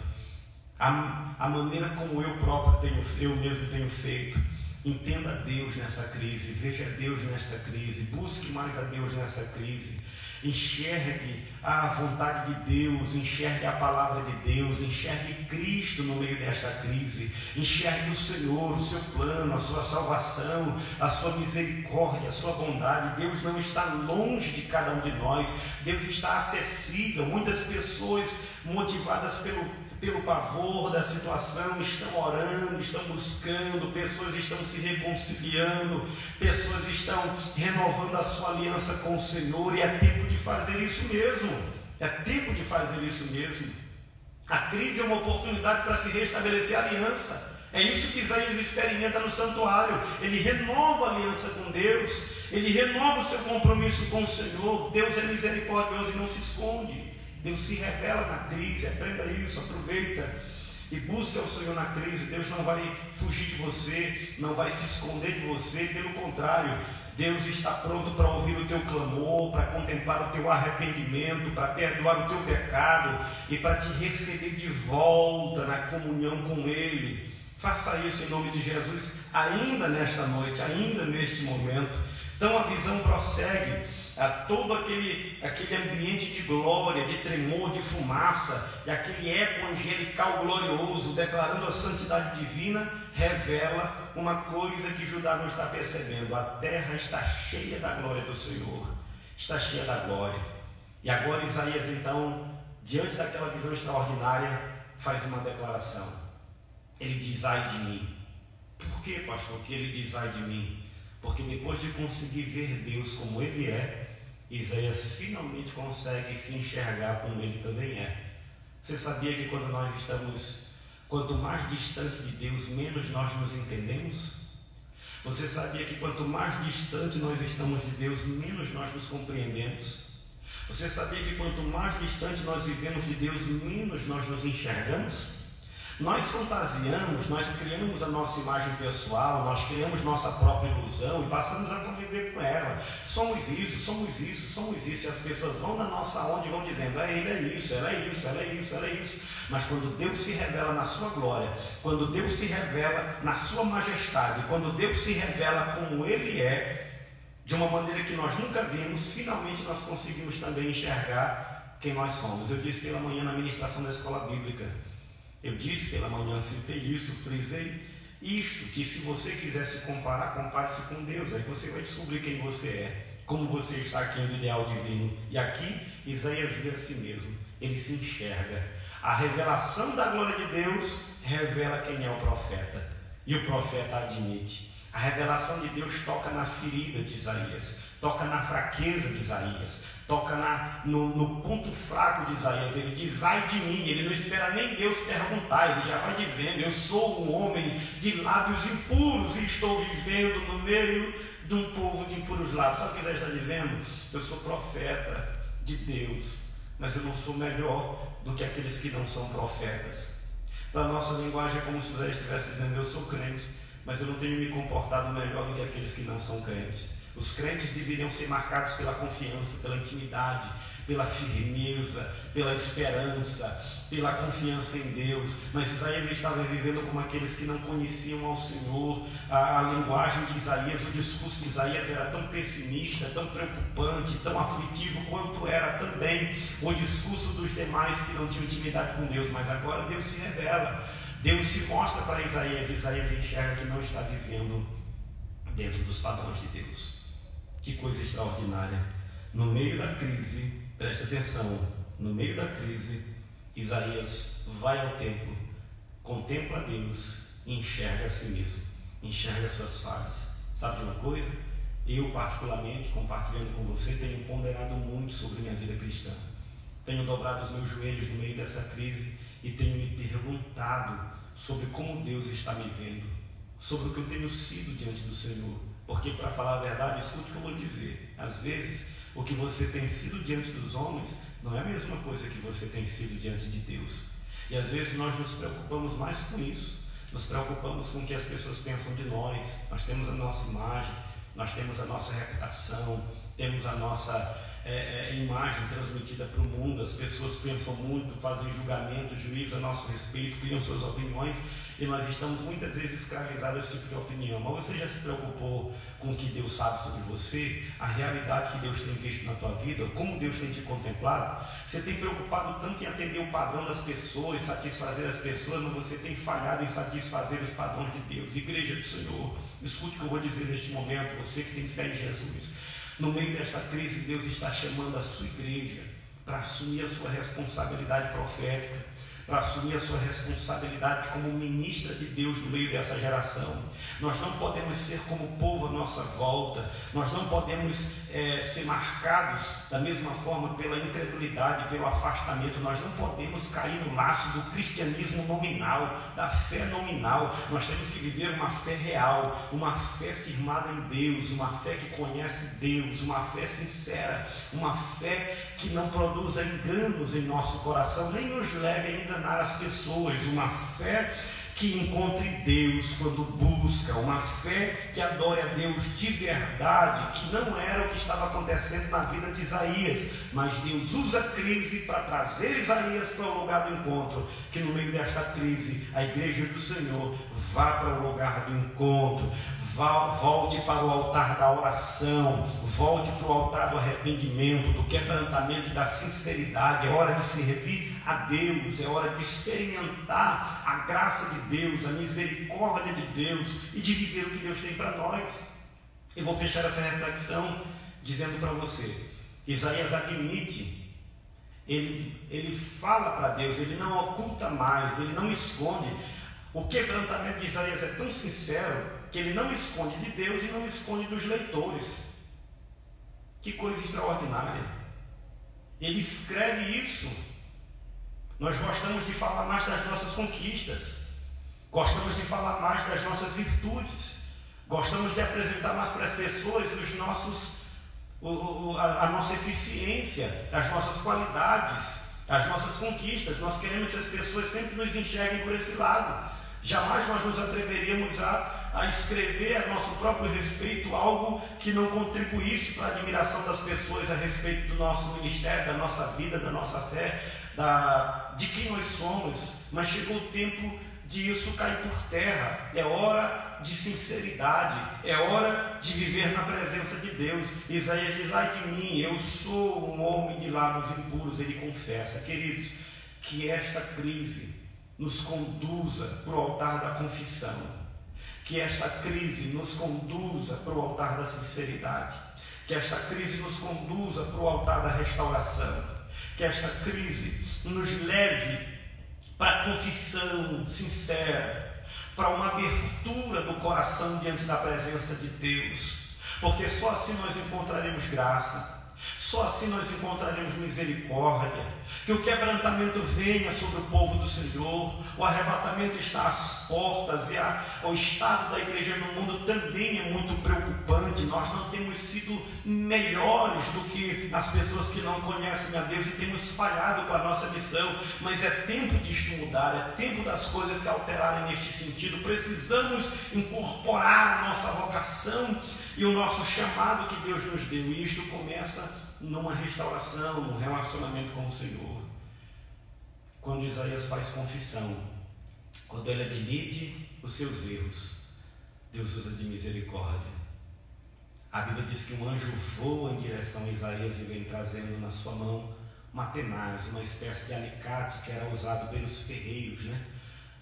a maneira como eu mesmo tenho feito, entenda Deus nessa crise, veja Deus nesta crise, busque mais a Deus nessa crise. Enxergue a vontade de Deus, enxergue a palavra de Deus, enxergue Cristo no meio desta crise, enxergue o Senhor, o seu plano, a sua salvação, a sua misericórdia, a sua bondade. Deus não está longe de cada um de nós, Deus está acessível. Muitas pessoas motivadas pelo pavor da situação estão orando, estão buscando, pessoas estão se reconciliando, pessoas estão renovando a sua aliança com o Senhor, e é tempo de fazer isso mesmo, é tempo de fazer isso mesmo. A crise é uma oportunidade para se restabelecer a aliança. É isso que Isaías experimenta no santuário. Ele renova a aliança com Deus, ele renova o seu compromisso com o Senhor. Deus é misericordioso e não se esconde. Deus se revela na crise. Aprenda isso, aproveita e busca o Senhor na crise. Deus não vai fugir de você, não vai se esconder de você, pelo contrário, Deus está pronto para ouvir o teu clamor, para contemplar o teu arrependimento, para perdoar o teu pecado e para te receber de volta na comunhão com Ele. Faça isso em nome de Jesus, ainda nesta noite, ainda neste momento. Então a visão prossegue a todo aquele ambiente de glória, de tremor, de fumaça, e aquele eco angelical glorioso, declarando a santidade divina, revela uma coisa que Judá não está percebendo: a terra está cheia da glória do Senhor, está cheia da glória. E agora Isaías, então, diante daquela visão extraordinária, faz uma declaração. Ele diz: ai de mim. Por quê, pastor, que ele diz ai de mim? Porque depois de conseguir ver Deus como Ele é, Isaías finalmente consegue se enxergar como Ele também é. Você sabia que quando nós estamos, quanto mais distante de Deus, menos nós nos entendemos? Você sabia que quanto mais distante nós estamos de Deus, menos nós nos compreendemos? Você sabia que quanto mais distante nós vivemos de Deus, menos nós nos enxergamos? Nós fantasiamos, nós criamos a nossa imagem pessoal, nós criamos nossa própria ilusão e passamos a conviver com ela. Somos isso, somos isso, somos isso. E as pessoas vão na nossa onda e vão dizendo: ele é isso, ela é isso, ela é isso, ela é isso. Mas quando Deus se revela na sua glória, quando Deus se revela na sua majestade, quando Deus se revela como Ele é, de uma maneira que nós nunca vimos, finalmente nós conseguimos também enxergar quem nós somos. Eu disse pela manhã na ministração da escola bíblica, citei isso, frisei isto, que se você quiser se comparar, compare-se com Deus, aí você vai descobrir quem você é, como você está aqui no ideal divino. E aqui Isaías vê a si mesmo, ele se enxerga. A revelação da glória de Deus revela quem é o profeta, e o profeta admite. A revelação de Deus toca na ferida de Isaías, toca na fraqueza de Isaías, toca no ponto fraco de Isaías. Ele diz: ai de mim. Ele não espera nem Deus perguntar, ele já vai dizendo: eu sou um homem de lábios impuros e estou vivendo no meio de um povo de impuros lábios. Sabe o que Isaías está dizendo? Eu sou profeta de Deus, mas eu não sou melhor do que aqueles que não são profetas. Para a nossa linguagem é como se Isaías estivesse dizendo: eu sou crente, mas eu não tenho me comportado melhor do que aqueles que não são crentes. Os crentes deveriam ser marcados pela confiança, pela intimidade, pela firmeza, pela esperança, pela confiança em Deus. Mas Isaías estava vivendo como aqueles que não conheciam ao Senhor. A linguagem de Isaías, o discurso de Isaías era tão pessimista, tão preocupante, tão aflitivo quanto era também o discurso dos demais que não tinham intimidade com Deus. Mas agora Deus se revela, Deus se mostra para Isaías. Isaías enxerga que não está vivendo dentro dos padrões de Deus. Que coisa extraordinária! No meio da crise, preste atenção, no meio da crise, Isaías vai ao templo, contempla Deus e enxerga a si mesmo, enxerga suas falhas. Sabe de uma coisa? Eu, particularmente, compartilhando com você, tenho ponderado muito sobre minha vida cristã. Tenho dobrado os meus joelhos no meio dessa crise e tenho me perguntado sobre como Deus está me vendo, sobre o que eu tenho sido diante do Senhor. Porque, para falar a verdade, escute o que eu vou dizer. Às vezes, o que você tem sido diante dos homens não é a mesma coisa que você tem sido diante de Deus. E às vezes nós nos preocupamos mais com isso. Nos preocupamos com o que as pessoas pensam de nós. Nós temos a nossa imagem, nós temos a nossa reputação, temos a nossa imagem transmitida para o mundo. As pessoas pensam muito, fazem julgamento, juízo a nosso respeito, criam suas opiniões, e nós estamos muitas vezes escravizados a esse tipo de opinião. Mas você já se preocupou com o que Deus sabe sobre você, a realidade que Deus tem visto na tua vida, como Deus tem te contemplado? Você tem preocupado tanto em atender o padrão das pessoas, satisfazer as pessoas, mas você tem falhado em satisfazer os padrões de Deus. Igreja do Senhor, escute o que eu vou dizer neste momento, você que tem fé em Jesus. No meio desta crise, Deus está chamando a sua igreja para assumir a sua responsabilidade profética, para assumir a sua responsabilidade como ministra de Deus no meio dessa geração. Nós não podemos ser como povo à nossa volta, nós não podemos ser marcados da mesma forma pela incredulidade, pelo afastamento. Nós não podemos cair no laço do cristianismo nominal, da fé nominal. Nós temos que viver uma fé real, uma fé firmada em Deus, uma fé que conhece Deus, uma fé sincera, uma fé que não produza enganos em nosso coração, nem nos leve a enganar as pessoas, uma fé que encontre Deus quando busca, uma fé que adore a Deus de verdade, que não era o que estava acontecendo na vida de Isaías, mas Deus usa a crise para trazer Isaías para o lugar do encontro, que no meio desta crise, a igreja do Senhor vá para o lugar do encontro, volte para o altar da oração, volte para o altar do arrependimento, do quebrantamento e da sinceridade. É hora de servir a Deus, é hora de experimentar a graça de Deus, a misericórdia de Deus e de viver o que Deus tem para nós. Eu vou fechar essa reflexão dizendo para você, Isaías admite, ele fala para Deus, ele não oculta mais, ele não esconde. O quebrantamento de Isaías é tão sincero que ele não esconde de Deus e não esconde dos leitores. Que coisa extraordinária! Ele escreve isso. Nós gostamos de falar mais das nossas conquistas, gostamos de falar mais das nossas virtudes, gostamos de apresentar mais para as pessoas a nossa eficiência, as nossas qualidades, as nossas conquistas. Nós queremos que as pessoas sempre nos enxerguem por esse lado. Jamais nós nos atreveríamos a escrever a nosso próprio respeito algo que não contribuísse para a admiração das pessoas a respeito do nosso ministério, da nossa vida, da nossa fé, de quem nós somos. Mas chegou o tempo de isso cair por terra. É hora de sinceridade, é hora de viver na presença de Deus. Isaías diz: ai de mim, eu sou um homem de lábios impuros. Ele confessa. Queridos, que esta crise nos conduza para o altar da confissão, que esta crise nos conduza para o altar da sinceridade, que esta crise nos conduza para o altar da restauração, que esta crise nos leve para a confissão sincera, para uma abertura do coração diante da presença de Deus, porque só assim nós encontraremos graça, Só assim nós encontraremos misericórdia. Que o quebrantamento venha sobre o povo do Senhor. O arrebatamento está às portas e o estado da igreja no mundo também é muito preocupante. Nós não temos sido melhores do que as pessoas que não conhecem a Deus e temos falhado com a nossa missão. Mas é tempo disto mudar, é tempo das coisas se alterarem neste sentido. Precisamos incorporar a nossa vocação e o nosso chamado que Deus nos deu. E isto começa numa restauração, num relacionamento com o Senhor. Quando Isaías faz confissão, quando ele admite os seus erros, Deus usa de misericórdia. A Bíblia diz que um anjo voa em direção a Isaías e vem trazendo na sua mão uma tenaz, uma espécie de alicate que era usado pelos ferreiros,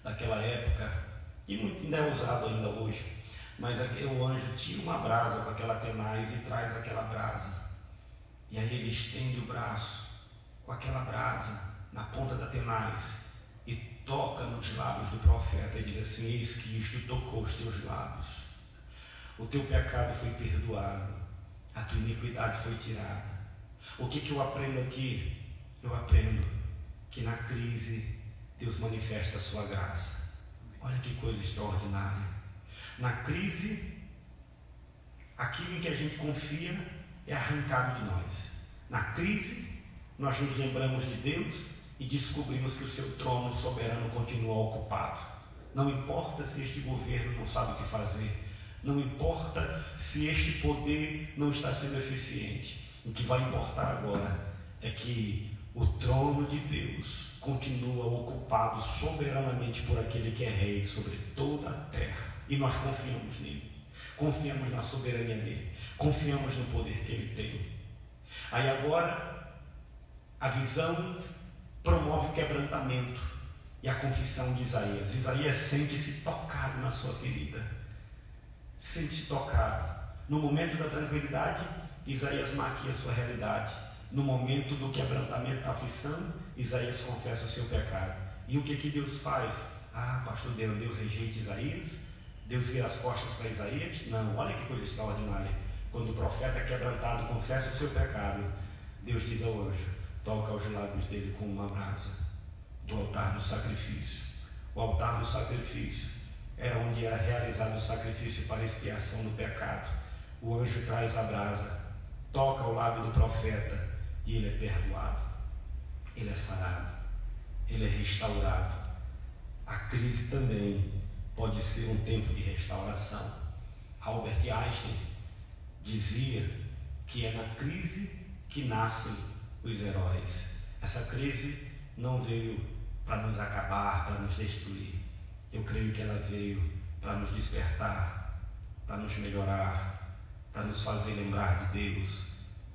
daquela época, e ainda é usado ainda hoje. Mas o anjo tira uma brasa com aquela tenaz e traz aquela brasa. E aí ele estende o braço com aquela brasa na ponta da tenaz e toca nos lábios do profeta e diz assim: eis que isto tocou os teus lábios. O teu pecado foi perdoado, a tua iniquidade foi tirada. O que eu aprendo aqui? Eu aprendo que na crise Deus manifesta a sua graça. Olha que coisa extraordinária. Na crise, aquilo em que a gente confia é arrancado de nós. Na crise, nós nos lembramos de Deus e descobrimos que o seu trono soberano continua ocupado. Não importa se este governo não sabe o que fazer, não importa se este poder não está sendo eficiente. O que vai importar agora é que o trono de Deus continua ocupado soberanamente por aquele que é rei sobre toda a terra. E nós confiamos nele, confiamos na soberania dele, confiamos no poder que ele tem. Aí agora, a visão promove o quebrantamento e a confissão de Isaías. Isaías sente-se tocado na sua ferida, sente-se tocado. No momento da tranquilidade, Isaías maquia a sua realidade. No momento do quebrantamento, da aflição, Isaías confessa o seu pecado. E o que Deus faz? Pastor Deus rejeita Isaías? Deus vira as costas para Isaías? Não, olha que coisa extraordinária. Quando o profeta quebrantado confessa o seu pecado, Deus diz ao anjo: toca aos lábios dele com uma brasa do altar do sacrifício. O altar do sacrifício era onde era realizado o sacrifício para expiação do pecado. O anjo traz a brasa, toca ao lábio do profeta e ele é perdoado, ele é sarado, ele é restaurado. A crise também pode ser um tempo de restauração. Albert Einstein dizia que é na crise que nascem os heróis. Essa crise não veio para nos acabar, para nos destruir. Eu creio que ela veio para nos despertar, para nos melhorar, para nos fazer lembrar de Deus,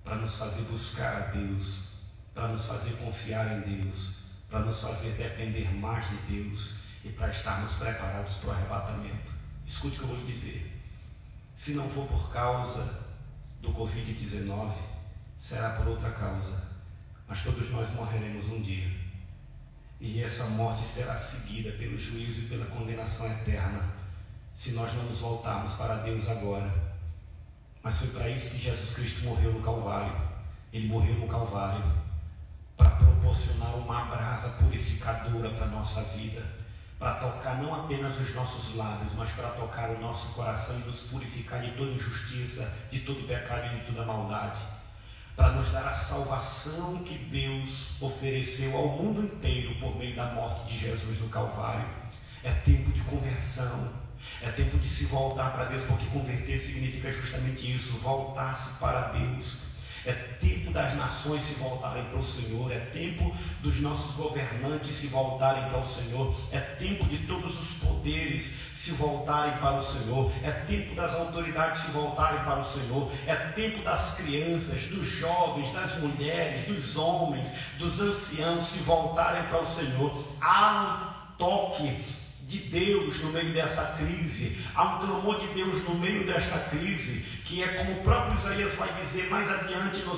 para nos fazer buscar a Deus, para nos fazer confiar em Deus, para nos fazer depender mais de Deus e para estarmos preparados para o arrebatamento. Escute o que eu vou lhe dizer. Se não for por causa do Covid-19, será por outra causa, mas todos nós morreremos um dia, e essa morte será seguida pelo juízo e pela condenação eterna, se nós não nos voltarmos para Deus agora. Mas foi para isso que Jesus Cristo morreu no Calvário. Ele morreu no Calvário para proporcionar uma brasa purificadora para a nossa vida, para tocar não apenas os nossos lábios, mas para tocar o nosso coração e nos purificar de toda injustiça, de todo pecado e de toda maldade, para nos dar a salvação que Deus ofereceu ao mundo inteiro por meio da morte de Jesus no Calvário. É tempo de conversão, é tempo de se voltar para Deus, porque converter significa justamente isso, voltar-se para Deus. É tempo das nações se voltarem para o Senhor, é tempo dos nossos governantes se voltarem para o Senhor, é tempo de todos os poderes se voltarem para o Senhor, é tempo das autoridades se voltarem para o Senhor, é tempo das crianças, dos jovens, das mulheres, dos homens, dos anciãos se voltarem para o Senhor. Há um toque de Deus no meio dessa crise, há um clamor de Deus no meio desta crise, que é como o próprio Isaías vai dizer mais adiante no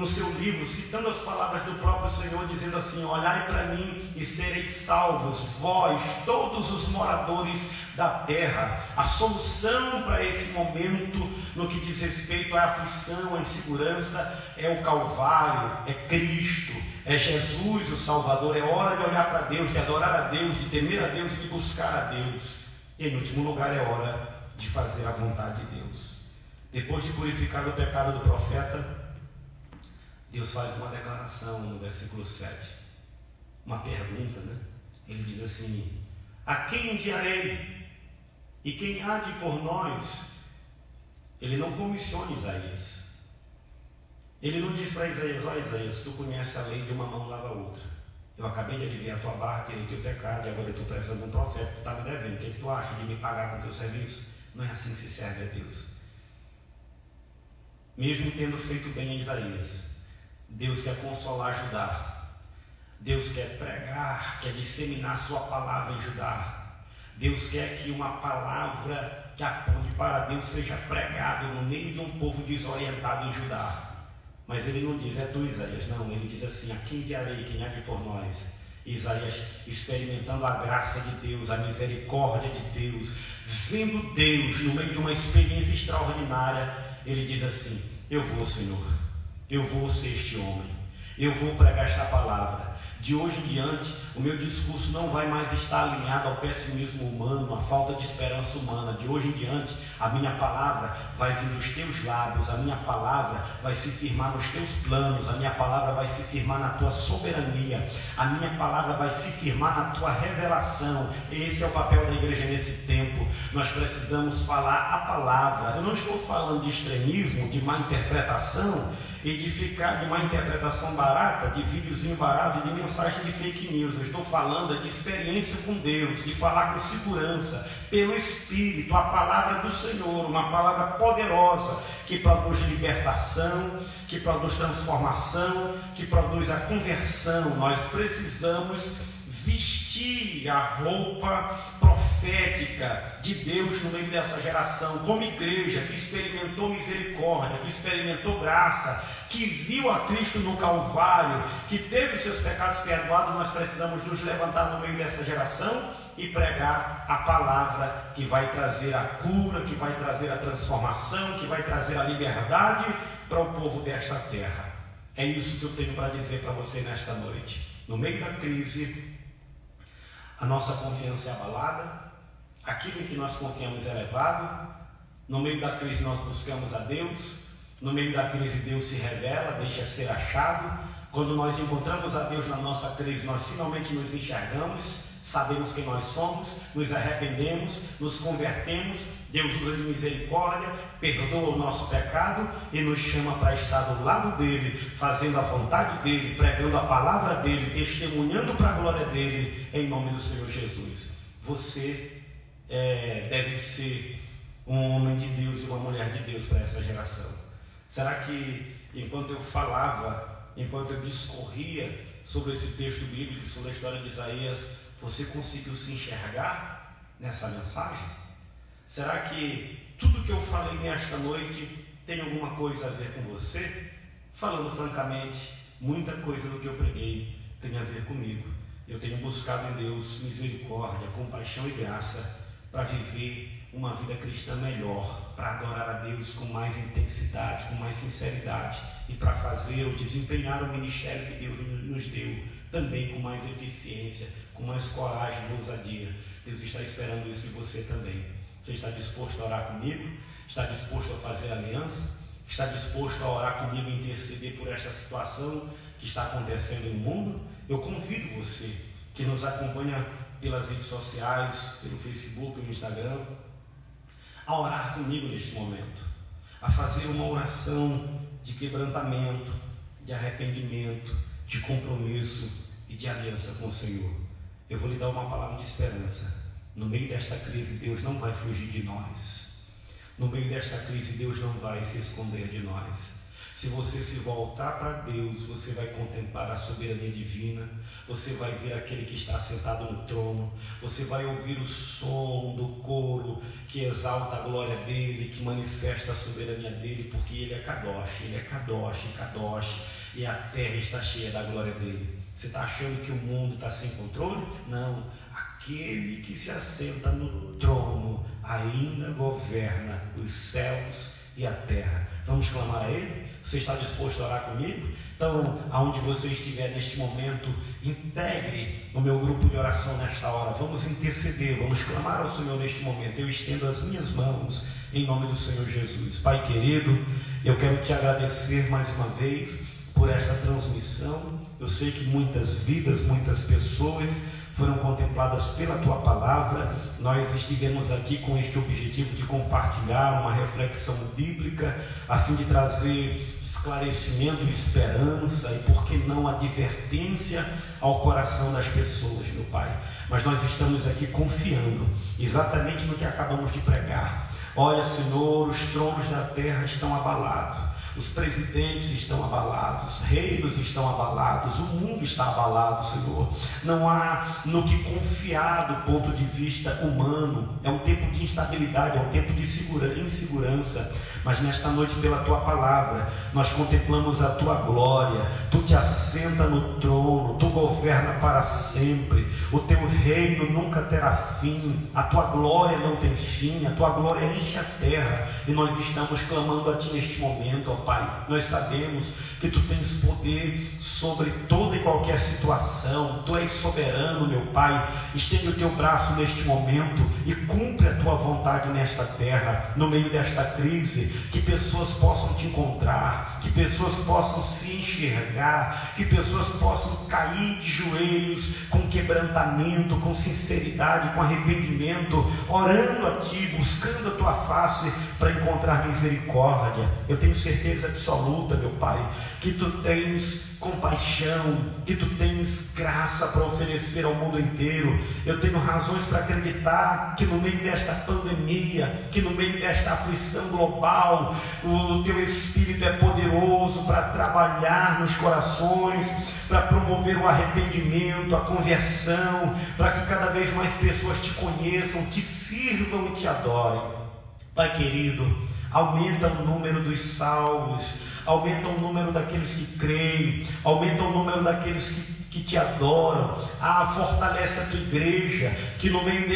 seu livro, citando as palavras do próprio Senhor, dizendo assim: olhai para mim e sereis salvos, vós, todos os moradores da terra. A solução para esse momento, no que diz respeito à aflição, à insegurança, é o Calvário, é Cristo, é Jesus o Salvador. É hora de olhar para Deus, de adorar a Deus, de temer a Deus e de buscar a Deus. E em último lugar, é hora de fazer a vontade de Deus. Depois de purificar o pecado do profeta, Deus faz uma declaração no versículo 7, uma pergunta, né? Ele diz assim: a quem enviarei? E quem há de ir por nós? Ele não comissiona Isaías. Ele não diz para Isaías: ó Isaías, tu conheces a lei, de uma mão lava a outra. Eu acabei de aliviar a tua barra, tirei teu pecado, e agora eu estou precisando de um profeta, tu está me devendo. O que tu acha de me pagar com o teu serviço? Não é assim que se serve a Deus. Mesmo tendo feito bem a Isaías, Deus quer consolar, ajudar. Deus quer pregar, quer disseminar sua palavra em Judá. Deus quer que uma palavra que aponte para Deus seja pregada no meio de um povo desorientado em Judá. Mas ele não diz: é tu, Isaías. Não, ele diz assim: a quem enviarei, quem há de ir por nós? Isaías, experimentando a graça de Deus, a misericórdia de Deus, vendo Deus no meio de uma experiência extraordinária, ele diz assim: eu vou, Senhor, eu vou ser este homem, eu vou pregar esta palavra. De hoje em diante, o meu discurso não vai mais estar alinhado ao pessimismo humano, à falta de esperança humana. De hoje em diante, a minha palavra vai vir dos teus lábios, a minha palavra vai se firmar nos teus planos, a minha palavra vai se firmar na tua soberania, a minha palavra vai se firmar na tua revelação. Esse é o papel da igreja nesse tempo. Nós precisamos falar a palavra. Eu não estou falando de extremismo, de má interpretação, e de ficar de uma interpretação barata, de videozinho barato, de mensagem de fake news. Eu estou falando de experiência com Deus, de falar com segurança, pelo Espírito, a palavra do Senhor, uma palavra poderosa, que produz libertação, que produz transformação, que produz a conversão. Nós precisamos vestir a roupa profética de Deus no meio dessa geração, como igreja que experimentou misericórdia, que experimentou graça, que viu a Cristo no Calvário, que teve os seus pecados perdoados. Nós precisamos nos levantar no meio dessa geração e pregar a palavra que vai trazer a cura, que vai trazer a transformação, que vai trazer a liberdade para o povo desta terra. É isso que eu tenho para dizer para você nesta noite. No meio da crise, a nossa confiança é abalada, aquilo em que nós confiamos é levado. No meio da crise nós buscamos a Deus, no meio da crise Deus se revela, deixa ser achado. Quando nós encontramos a Deus na nossa crise, nós finalmente nos enxergamos, sabemos quem nós somos, nos arrependemos, nos convertemos. Deus usa de misericórdia, perdoa o nosso pecado e nos chama para estar do lado dele, fazendo a vontade dele, pregando a palavra dele, testemunhando para a glória dele, em nome do Senhor Jesus. Você deve ser um homem de Deus e uma mulher de Deus para essa geração. Será que enquanto eu falava, enquanto eu discorria sobre esse texto bíblico, sobre a história de Isaías, você conseguiu se enxergar nessa mensagem? Será que tudo que eu falei nesta noite tem alguma coisa a ver com você? Falando francamente, muita coisa do que eu preguei tem a ver comigo. Eu tenho buscado em Deus misericórdia, compaixão e graça para viver uma vida cristã melhor, para adorar a Deus com mais intensidade, com mais sinceridade, e para fazer ou desempenhar o ministério que Deus nos deu também com mais eficiência, com mais coragem e ousadia. Deus está esperando isso de você também. Você está disposto a orar comigo? Está disposto a fazer aliança? Está disposto a orar comigo e interceder por esta situação que está acontecendo no mundo? Eu convido você que nos acompanha pelas redes sociais, pelo Facebook, pelo Instagram, a orar comigo neste momento, a fazer uma oração de quebrantamento, de arrependimento, de compromisso e de aliança com o Senhor. Eu vou lhe dar uma palavra de esperança. No meio desta crise, Deus não vai fugir de nós. No meio desta crise, Deus não vai se esconder de nós. Se você se voltar para Deus, você vai contemplar a soberania divina, você vai ver aquele que está sentado no trono, você vai ouvir o som do coro que exalta a glória dele, que manifesta a soberania dele, porque ele é Kadosh, Kadosh, e a terra está cheia da glória dele. Você está achando que o mundo está sem controle? Não, aquele que se assenta no trono ainda governa os céus e a terra. Vamos clamar a ele? Você está disposto a orar comigo? Então, aonde você estiver neste momento, integre no meu grupo de oração nesta hora. Vamos interceder, vamos clamar ao Senhor neste momento. Eu estendo as minhas mãos em nome do Senhor Jesus. Pai querido, eu quero te agradecer mais uma vez por esta transmissão. Eu sei que muitas vidas, muitas pessoas foram contempladas pela Tua Palavra. Nós estivemos aqui com este objetivo de compartilhar uma reflexão bíblica, a fim de trazer esclarecimento, esperança e, por que não, advertência ao coração das pessoas, meu Pai. Mas nós estamos aqui confiando exatamente no que acabamos de pregar. Olha, Senhor, os tronos da terra estão abalados. Os presidentes estão abalados, reinos estão abalados, o mundo está abalado, Senhor. Não há no que confiar do ponto de vista humano. É um tempo de instabilidade, é um tempo de insegurança. Mas nesta noite, pela Tua Palavra, nós contemplamos a Tua glória. Tu te assenta no trono, Tu governa para sempre. O Teu reino nunca terá fim. A Tua glória não tem fim. A Tua glória enche a terra. E nós estamos clamando a Ti neste momento, ó Pai. Nós sabemos que Tu tens poder sobre toda e qualquer situação. Tu és soberano, meu Pai. Estende o Teu braço neste momento e cumpre a Tua vontade nesta terra, no meio desta crise. Que pessoas possam Te encontrar, que pessoas possam se enxergar, que pessoas possam cair de joelhos com quebrantamento, com sinceridade, com arrependimento, orando a Ti, buscando a Tua face para encontrar misericórdia. Eu tenho certeza absoluta, meu Pai, que Tu tens compaixão, que Tu tens graça para oferecer ao mundo inteiro. Eu tenho razões para acreditar que no meio desta pandemia, que no meio desta aflição global, o Teu Espírito é poderoso para trabalhar nos corações, para promover o arrependimento, a conversão, para que cada vez mais pessoas Te conheçam, Te sirvam e Te adorem. Pai querido, aumenta o número dos salvos, aumenta o número daqueles que creem, aumenta o número daqueles que Te adoram. Fortalece a Tua igreja, que no meio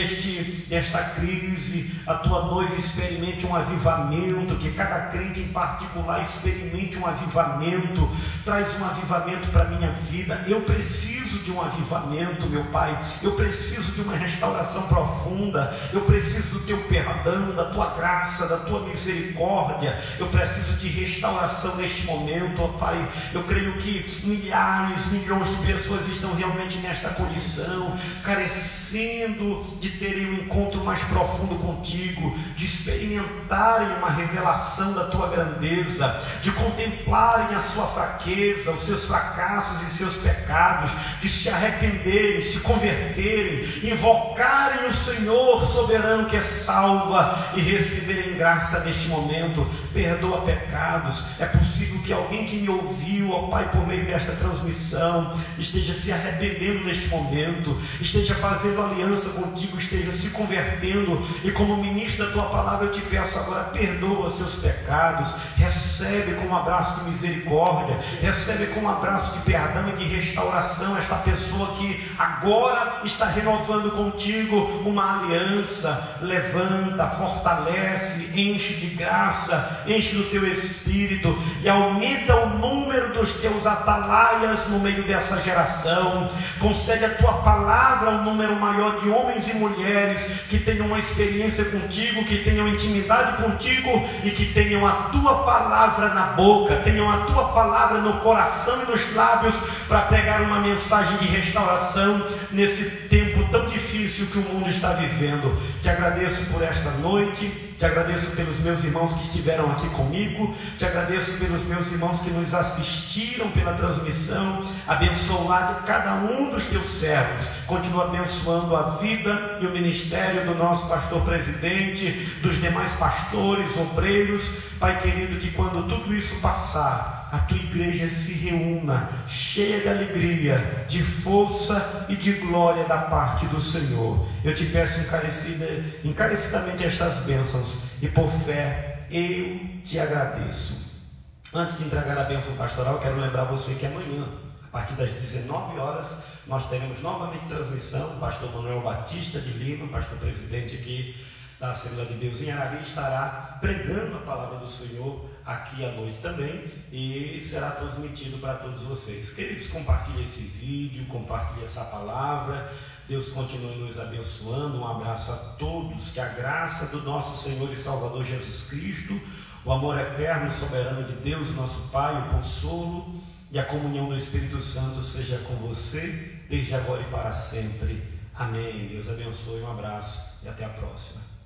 desta crise a Tua noiva experimente um avivamento, que cada crente em particular experimente um avivamento. Traz um avivamento para a minha vida. Eu preciso de um avivamento, meu Pai. Eu preciso de uma restauração profunda. Eu preciso do Teu perdão, da Tua graça, da Tua misericórdia. Eu preciso de restauração neste momento, ó Pai. Eu creio que milhares, milhões de pessoas estão realmente nesta condição, carecendo de terem um encontro mais profundo contigo, de experimentarem uma revelação da Tua grandeza, de contemplarem a sua fraqueza, os seus fracassos e seus pecados, de se arrependerem, se converterem, invocarem o Senhor soberano que é salva e receberem graça neste momento. Perdoa pecados. É possível que alguém que me ouviu, ó Pai, por meio desta transmissão, esteja se arrependendo neste momento, esteja fazendo aliança contigo, esteja se convertendo, e como ministro da Tua palavra eu te peço agora, perdoa seus pecados, recebe com um abraço de misericórdia, recebe com um abraço de perdão e de restauração esta pessoa que agora está renovando contigo uma aliança. Levanta, fortalece, enche de graça, enche do Teu Espírito e aumenta o número dos Teus atalaias no meio dessa geração. Concede a Tua palavra um número maior de homens e mulheres que tenham uma experiência contigo, que tenham intimidade contigo e que tenham a Tua palavra na boca, tenham a Tua palavra no coração e nos lábios para pregar uma mensagem de restauração nesse tempo tão difícil difícil que o mundo está vivendo. Te agradeço por esta noite, te agradeço pelos meus irmãos que estiveram aqui comigo, te agradeço pelos meus irmãos que nos assistiram pela transmissão. Abençoa o lar de cada um dos teus servos, continua abençoando a vida e o ministério do nosso pastor presidente, dos demais pastores, obreiros. Pai querido, que quando tudo isso passar, a tua igreja se reúna, cheia de alegria, de força e de glória da parte do Senhor. Eu te peço encarecidamente estas bênçãos, e por fé eu te agradeço. Antes de entregar a bênção pastoral, quero lembrar você que amanhã, a partir das 19 horas, nós teremos novamente transmissão. O pastor Manuel Batista de Lima, pastor presidente aqui da Assembleia de Deus em Arari, estará pregando a palavra do Senhor aqui à noite também, e será transmitido para todos vocês. Queridos, compartilhe esse vídeo, compartilhe essa palavra. Deus continue nos abençoando. Um abraço a todos, que a graça do nosso Senhor e Salvador Jesus Cristo, o amor eterno e soberano de Deus, nosso Pai, o consolo e a comunhão do Espírito Santo seja com você, desde agora e para sempre. Amém. Deus abençoe, um abraço e até a próxima.